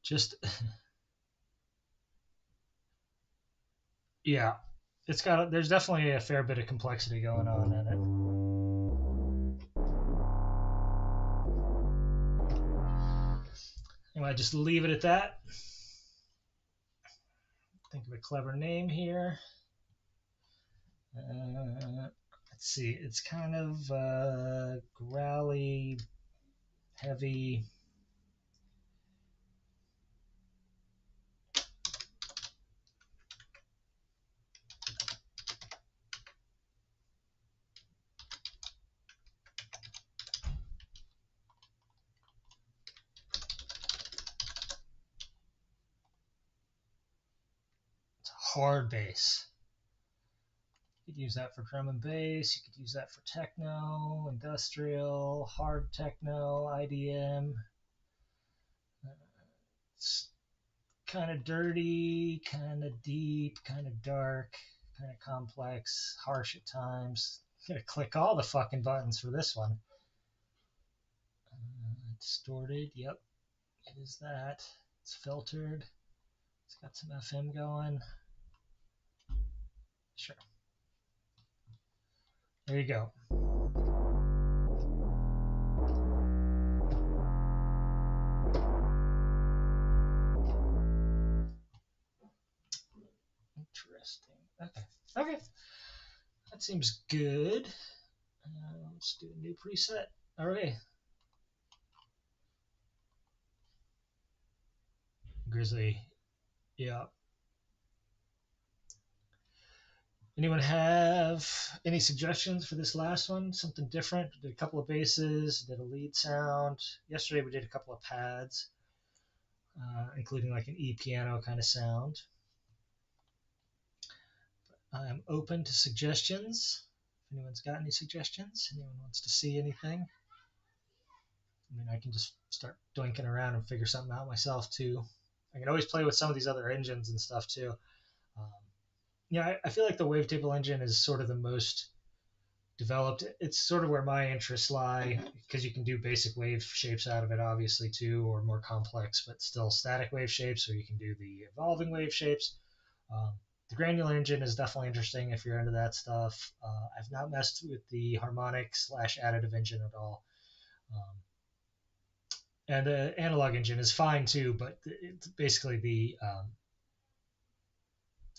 Just, yeah, there's definitely a fair bit of complexity going on in it. Anyway, just leave it at that. Think of a clever name here. Let's see, it's kind of growly, heavy. It's a hard bass. You could use that for drum and bass. You could use that for techno, industrial, hard techno, IDM. It's kind of dirty, kind of deep, kind of dark, kind of complex, harsh at times. I'm gonna click all the fucking buttons for this one. Distorted, yep, it is that. It's filtered. It's got some FM going. Sure. There you go. Interesting. Okay. That seems good. Let's do a new preset. All right. Grizzly. Yeah. Anyone have any suggestions for this last one? Something different? Did a couple of basses, did a lead sound. Yesterday we did a couple of pads, including like an e-piano kind of sound. I am open to suggestions. If anyone's got any suggestions, anyone wants to see anything. I mean, I can just start doinking around and figure something out myself too. I can always play with some of these other engines and stuff too. I feel like the wavetable engine is sort of the most developed. It's sort of where my interests lie because you can do basic wave shapes out of it, obviously, too, or more complex, but still static wave shapes, or you can do the evolving wave shapes. The granular engine is definitely interesting if you're into that stuff. I've not messed with the harmonic / additive engine at all. And the analog engine is fine too, but it's basically the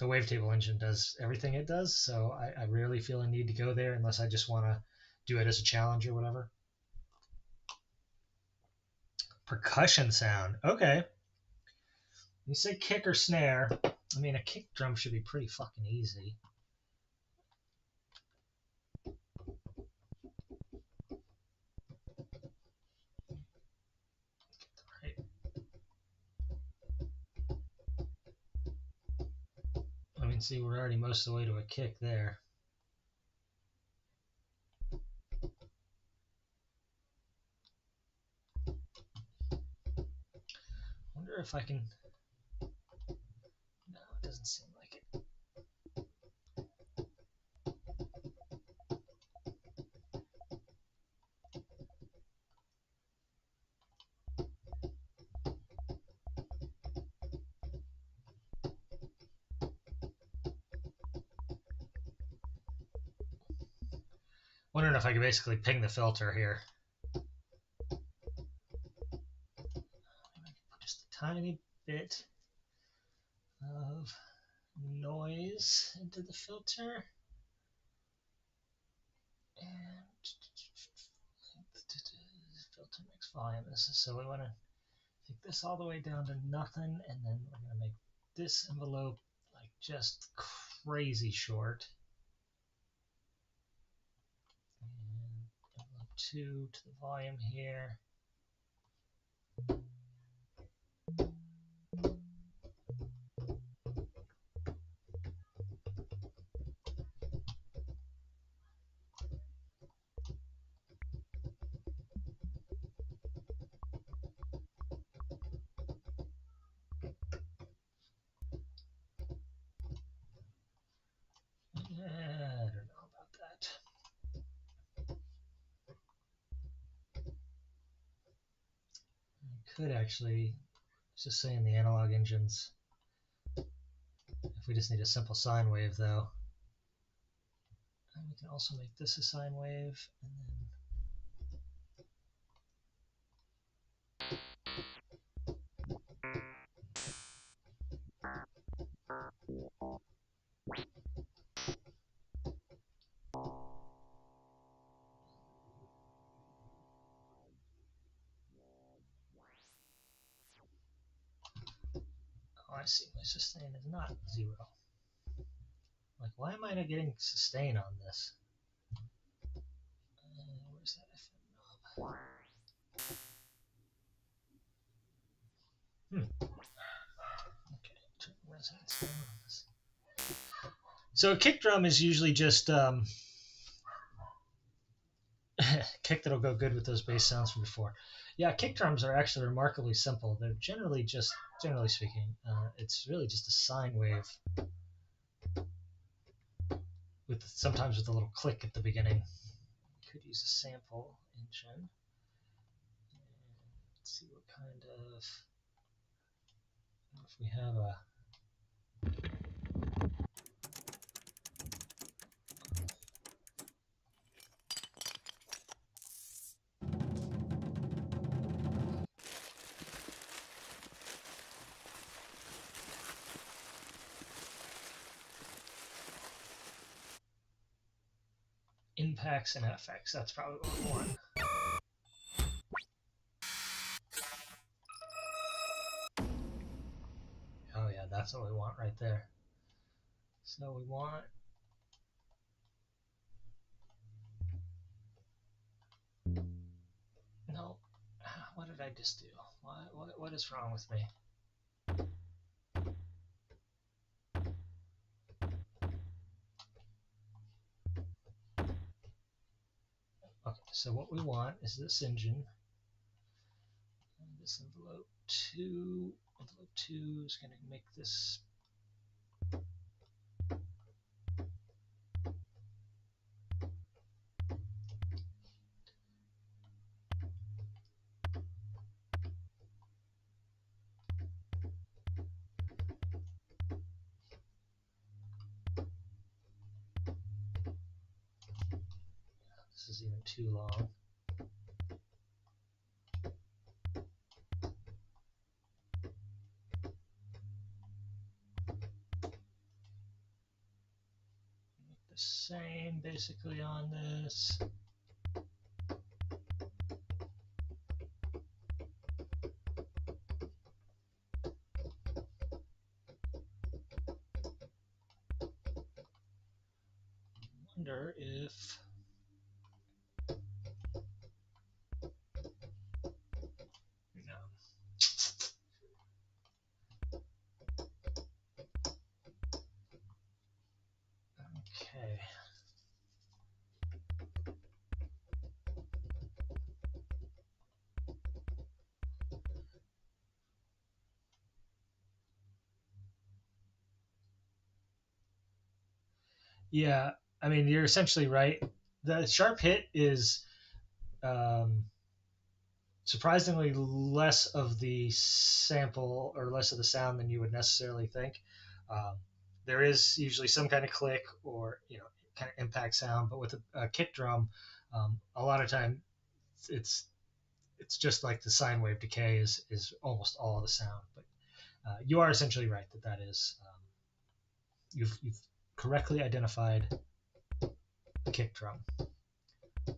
wavetable engine does everything it does, so I rarely feel a need to go there unless I just want to do it as a challenge or whatever. Percussion sound. Okay. You say kick or snare. I mean, a kick drum should be pretty fucking easy. Right. I mean, see, we're already most of the way to a kick there. Wonder if I can... No, it doesn't seem like it. Wondering if I could basically ping the filter here. Just a tiny bit of noise into the filter. And filter mix volume. So we want to take this all the way down to nothing, and then we're going to make this envelope like just crazy short. And envelope 2 to the volume here. could actually just say in the analog engines, if we just need a simple sine wave though, and we can also make this a sine wave, and then I see my sustain is not 0. Like, why am I not getting sustain on this? Where's that FM knob? Okay, turn resonance down on this. So a kick drum is usually just kick that'll go good with those bass sounds from before. Yeah, kick drums are actually remarkably simple. They're generally speaking, it's really just a sine wave with sometimes with a little click at the beginning. Could use a sample engine. And let's see what kind of, if we have a impacts and FX. That's probably what we want. Oh yeah, that's what we want right there. So we want no. What did I just do? What is wrong with me? Okay, so what we want is this engine. And this envelope 2. Envelope 2 is going to make this. This is even too long. Make the same basically on this. Wonder if no. Okay. Yeah, I mean, you're essentially right. The sharp hit is surprisingly less of the sample or less of the sound than you would necessarily think. Um, there is usually some kind of click or kind of impact sound, but with a kick drum, a lot of time it's it's just like the sine wave decay is almost all the sound. But you are essentially right that is you've correctly identified the kick drum. And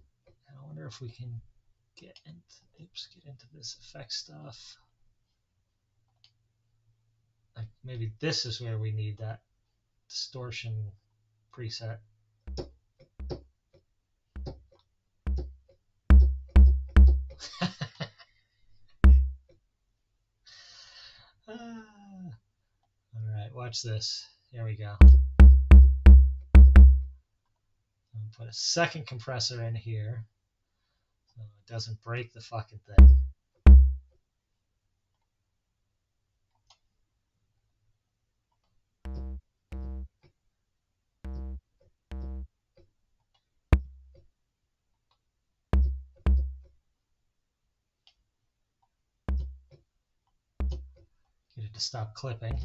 I wonder if we can get into this effect stuff. Like maybe this is where we need that distortion preset. All right, watch this. Here we go. I'm put a second compressor in here so it doesn't break the fucking thing. it to stop clipping.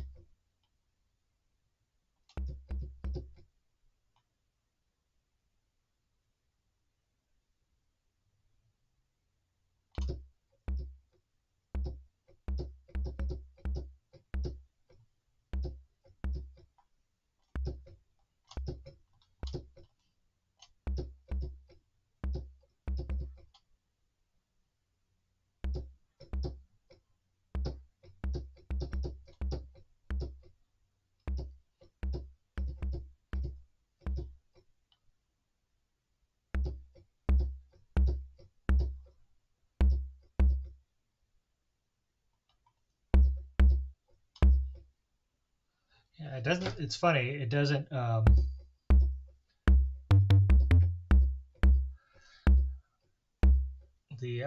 Yeah, it doesn't. It's funny. It doesn't. I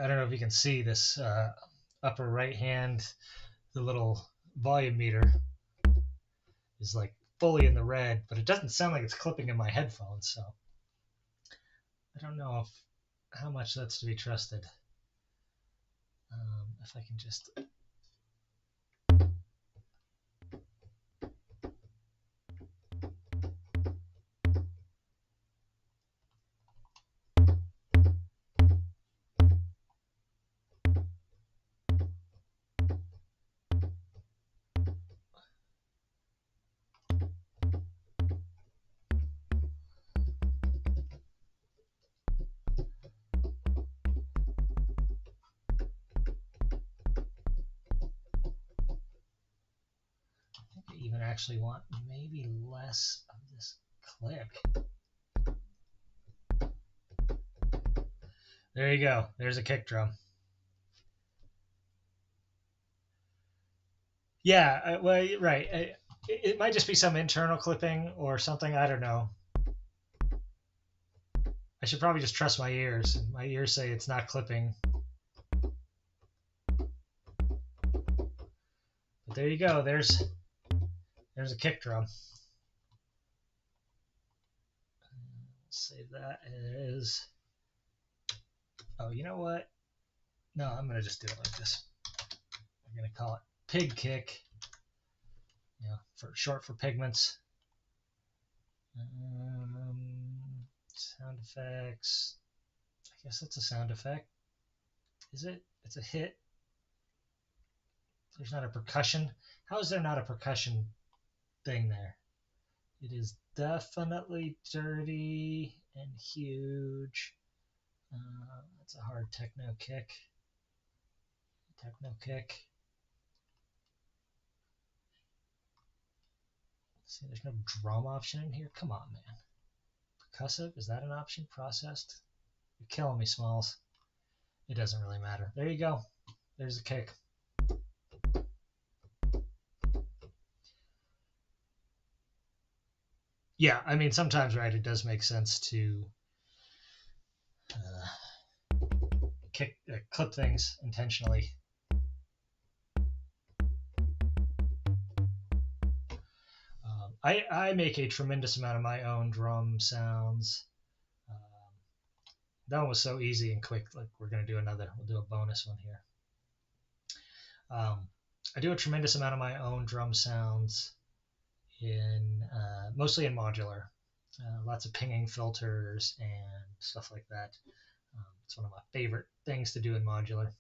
don't know if you can see this upper right hand. The little volume meter is like fully in the red, but it doesn't sound like it's clipping in my headphones. So I don't know how much that's to be trusted. If I can just. I even actually want maybe less of this click. There you go. There's a kick drum. Yeah, well, right. It might just be some internal clipping or something. I don't know. I should probably just trust my ears. My ears say it's not clipping. But there you go. There's a kick drum. Let's save that as. Oh, you know what? No, I'm gonna just do it like this. I'm gonna call it pig kick. For short for pigments. Sound effects. I guess that's a sound effect. Is it? It's a hit. There's not a percussion. How is there not a percussion thing there? It is definitely dirty and huge. That's a hard techno kick. Techno kick. See, there's no drum option in here. Come on, man. Percussive, is that an option? Processed? You're killing me, Smalls. It doesn't really matter. There you go. There's a kick. Yeah, I mean, sometimes, right, it does make sense to clip things intentionally. I make a tremendous amount of my own drum sounds. That one was so easy and quick. Like, we're going to do another. We'll do a bonus one here. I do a tremendous amount of my own drum sounds mostly in modular. Lots of pinging filters and stuff like that. It's one of my favorite things to do in modular.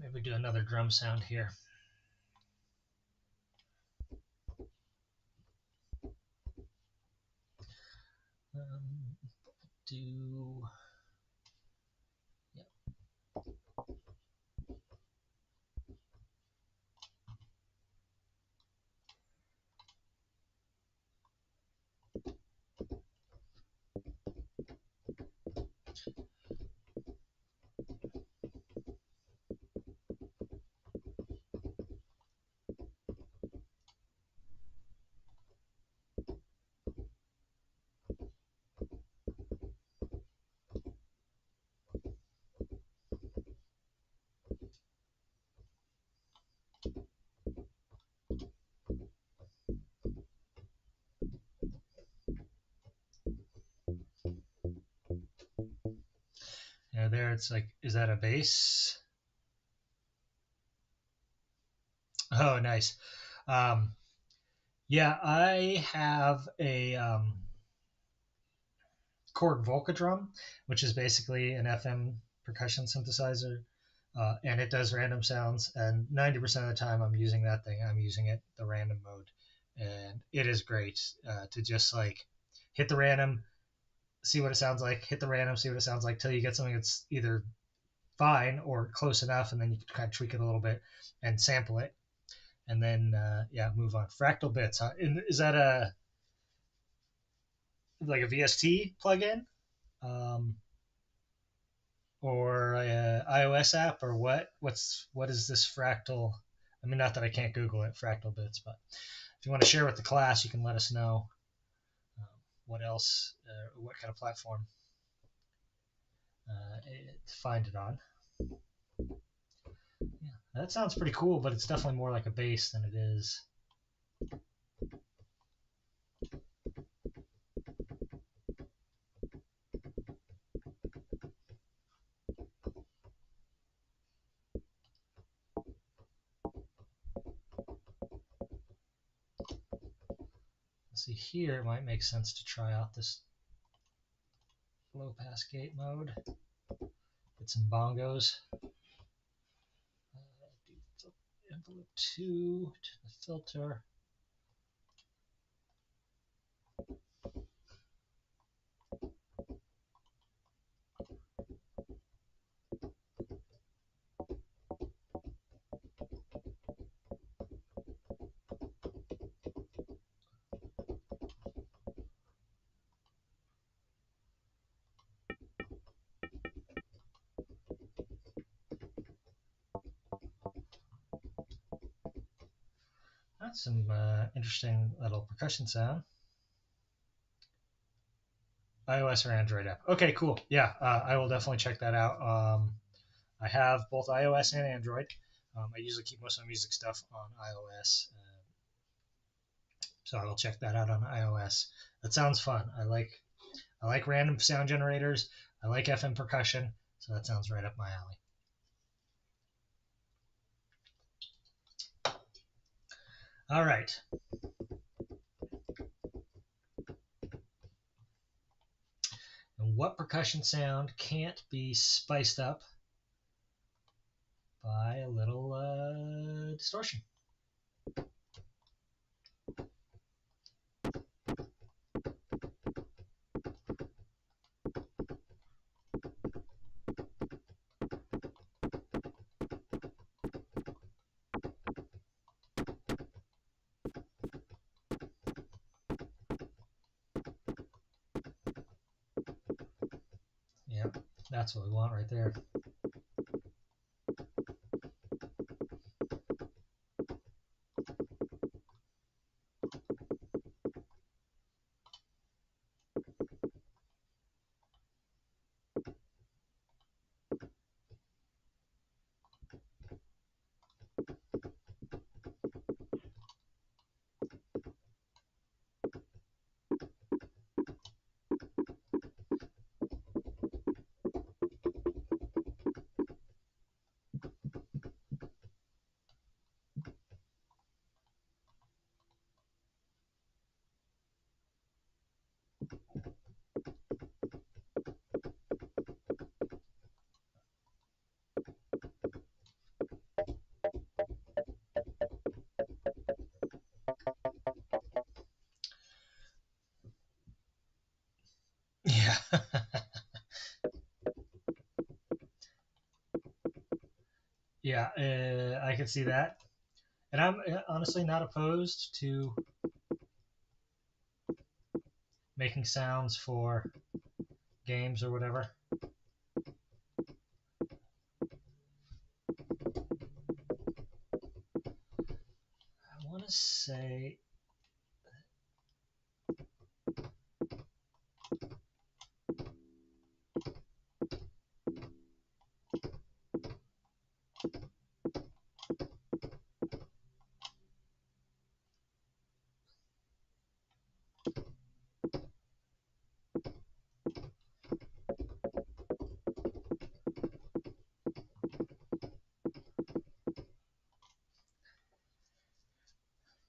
Maybe do another drum sound here. Do There it's like, is that a bass? Oh, nice. Um, yeah, I have a Korg Volca which is basically an FM percussion synthesizer, and it does random sounds. And 90% of the time, I'm using that thing. I'm using it the random mode, and it is great to just like hit the random, see what it sounds like, hit the random, see what it sounds like, till you get something that's either fine or close enough, and then you can kind of tweak it a little bit and sample it, and then yeah, move on. Fractal bits, huh? Is that a like a VST plugin? Um, or a iOS app or what? What is this fractal? I mean, not that I can't Google it, fractal bits, but if you want to share with the class, you can let us know what else, what kind of platform to find it on. Yeah, that sounds pretty cool, but it's definitely more like a bass than it is. Let's see here, it might make sense to try out this low pass gate mode. Get some bongos. Envelope 2 to the filter. That's some interesting little percussion sound. iOS or Android app. Okay, cool. Yeah, I will definitely check that out. I have both iOS and Android. I usually keep most of my music stuff on iOS, so I will check that out on iOS. That sounds fun. I like random sound generators. I like FM percussion, so that sounds right up my alley. All right. And what percussion sound can't be spiced up by a little distortion? Yeah, that's what we want right there. Yeah. Yeah, I can see that. And I'm honestly not opposed to making sounds for games or whatever. I want to say.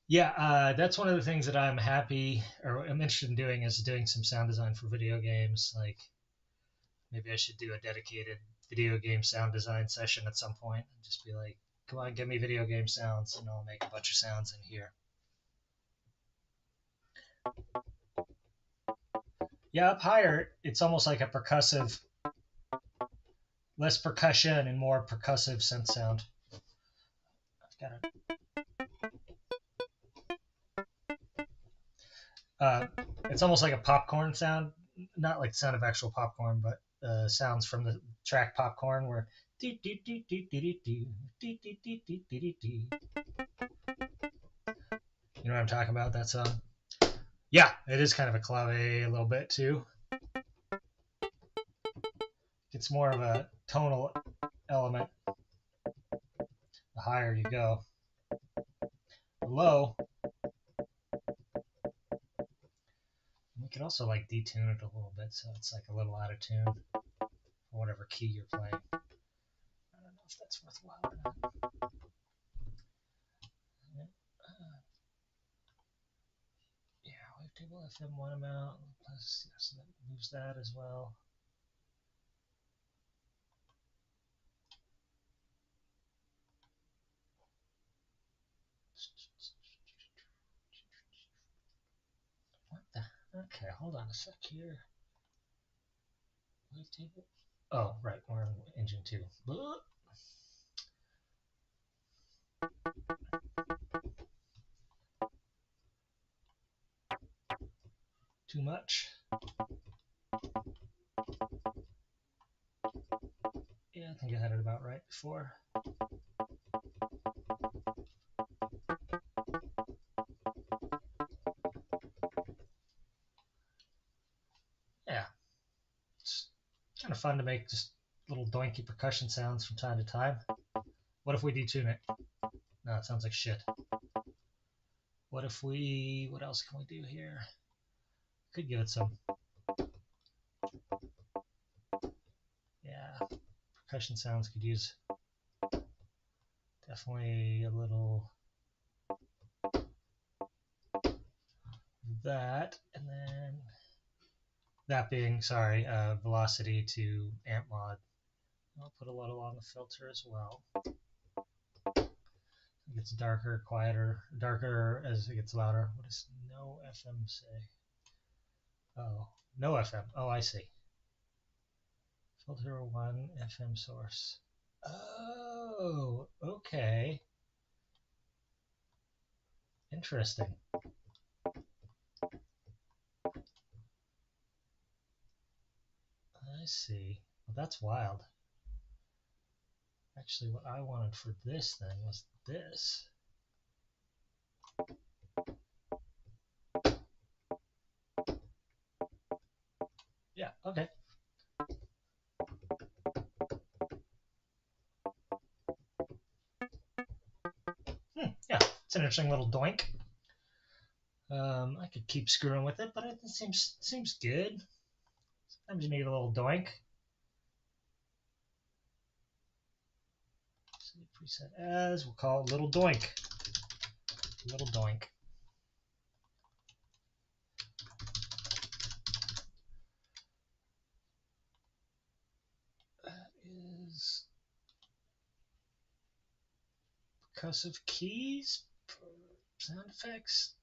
Yeah, that's one of the things that I'm happy or I'm interested in doing is doing some sound design for video games. Like maybe I should do a dedicated video game sound design session at some point and just be like, come on, give me video game sounds and I'll make a bunch of sounds in here. Yeah, up higher, it's almost like a percussive, less percussion and more percussive synth sound. I've got it's almost like a popcorn sound, not like the sound of actual popcorn, but sounds from the track Popcorn, where you know what I'm talking about? That song. Yeah, it is kind of a clave a little bit too. It's more of a tonal element. The higher you go, the low. You can also like detune it a little bit, so it's like a little out of tune for whatever key you're playing. I don't know if that's worthwhile or not. Yeah, wavetable FM one amount, plus so that moves that as well. What the? Okay, hold on a sec here. Wavetable. Oh, right, we're in engine 2. Too much. Yeah, I think I had it about right before. Yeah, it's kind of fun to make just little doinky percussion sounds from time to time. What if we detune it? No, it sounds like shit. What if we, what else can we do here? Could give it some, yeah, percussion sounds could use definitely a little that, and then that being, sorry, velocity to amp mod. I'll put a little on the filter as well. It gets darker, quieter, darker as it gets louder. What does no FM say? Oh, no FM. Oh, I see. Filter 1 FM source. Oh, okay. Interesting. I see. Well, that's wild. Actually, what I wanted for this thing was this. Yeah, okay. Yeah, it's an interesting little doink. I could keep screwing with it, but it seems good. Sometimes you need a little doink. So preset as, we'll call it Little Doink. Little Doink. That is percussive keys, sound effects.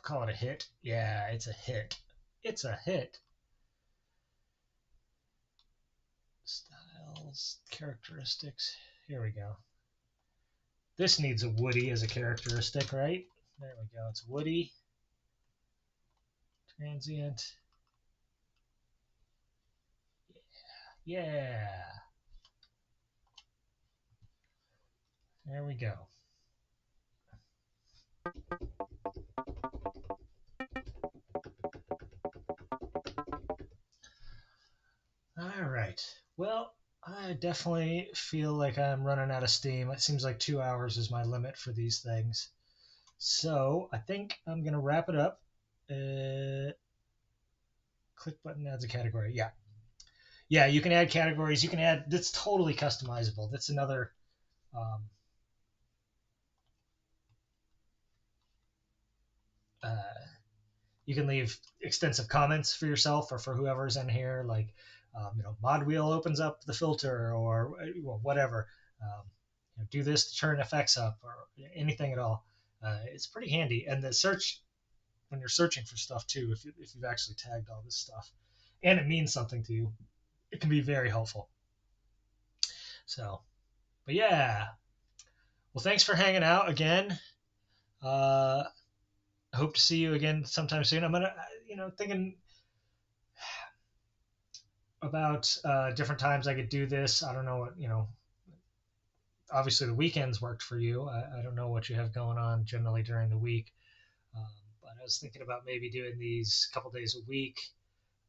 Call it a hit. Yeah, it's a hit. It's a hit. Styles, characteristics. Here we go. This needs a woody as a characteristic, right? There we go. It's woody. Transient. Yeah. There we go. All right. Well, I definitely feel like I'm running out of steam. It seems like 2 hours is my limit for these things. So I think I'm going to wrap it up. Click button adds a category. Yeah. Yeah, you can add categories. You can add, that's totally customizable. That's another, um, you can leave extensive comments for yourself or for whoever's in here, like mod wheel opens up the filter or well, whatever. Do this to turn effects up or anything at all. It's pretty handy. And the search when you're searching for stuff too, if you've actually tagged all this stuff and it means something to you, it can be very helpful. So, but yeah, well, thanks for hanging out again. I hope to see you again sometime soon. I'm gonna, thinking about different times I could do this. I don't know what, obviously the weekends worked for you. I don't know what you have going on generally during the week. Um, but I was thinking about maybe doing these a couple days a week.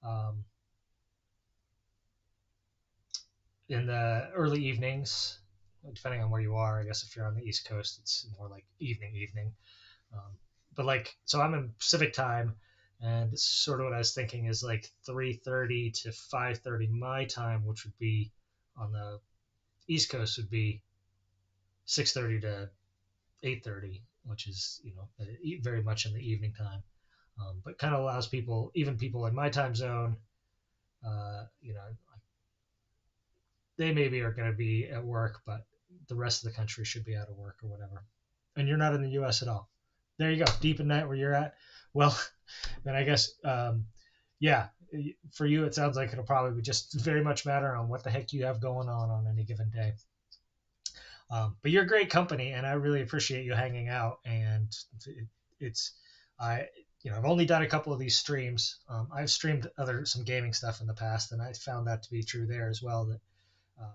Um, in the early evenings, depending on where you are. I guess if you're on the East Coast, it's more like evening. Um, but like, so I'm in Pacific time, and sort of what I was thinking is like 3:30 to 5:30 my time, which would be on the East Coast would be 6:30 to 8:30, which is very much in the evening time. But kind of allows people, even people in my time zone, they maybe are going to be at work, but the rest of the country should be out of work or whatever. And you're not in the U.S. at all. There you go, deep in that where you're at. Well, then I guess, yeah, for you it sounds like it'll probably just very much matter on what the heck you have going on any given day. But you're great company, and I really appreciate you hanging out. And it's I've only done a couple of these streams. I've streamed some gaming stuff in the past, and I found that to be true there as well. That um,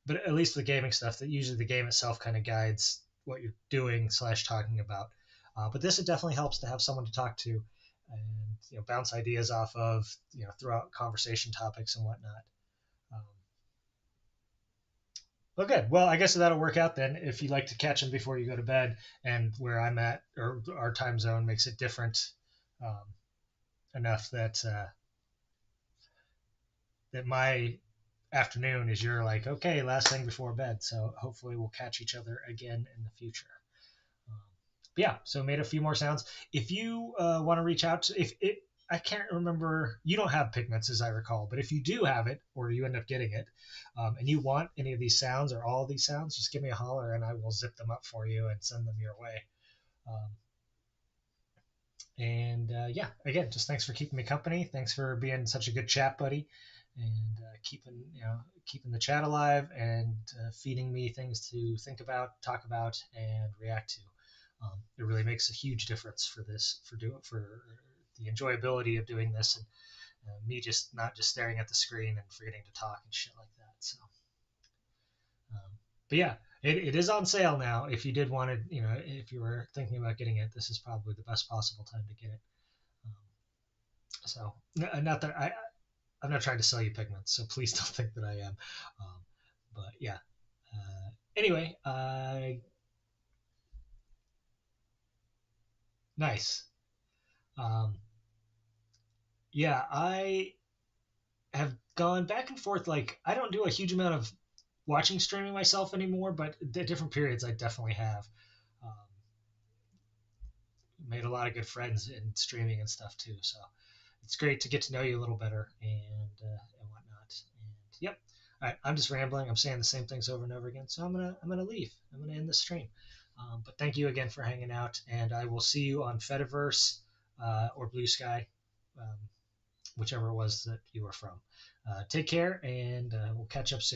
but at least the gaming stuff, that usually the game itself kind of guides what you're doing / talking about. But this, it definitely helps to have someone to talk to and bounce ideas off of throughout conversation topics and whatnot. Um, well, good. Well, I guess that'll work out then. If you like to catch them before you go to bed, and where I'm at or our time zone makes it different um, enough that my afternoon is your like okay last thing before bed. So hopefully we'll catch each other again in the future. Um, but yeah, so made a few more sounds. If you want to reach out to, if it, I can't remember, you don't have Pigments as I recall, but if you do have it or you end up getting it, and you want any of these sounds or all of these sounds, just give me a holler and I will zip them up for you and send them your way. Um, and yeah, again, just thanks for keeping me company. Thanks for being such a good chat buddy, and keeping the chat alive and feeding me things to think about, talk about, and react to. It really makes a huge difference for the enjoyability of doing this, and me just not just staring at the screen and forgetting to talk and shit like that. So, um, but yeah, it is on sale now. If you did want to, if you were thinking about getting it, this is probably the best possible time to get it. Um, so, not that I'm not trying to sell you Pigments, so please don't think that I am. But yeah. Anyway, nice. Um, yeah, I have gone back and forth. Like, I don't do a huge amount of watching streaming myself anymore, but at different periods I definitely have. Um, Made a lot of good friends in streaming and stuff too. So it's great to get to know you a little better and whatnot. And yep. All right, I'm just rambling. I'm saying the same things over and over again. So I'm gonna leave. I'm gonna end the stream. But thank you again for hanging out, and I will see you on Fediverse or Blue Sky, whichever it was that you were from. Take care, and we'll catch up soon.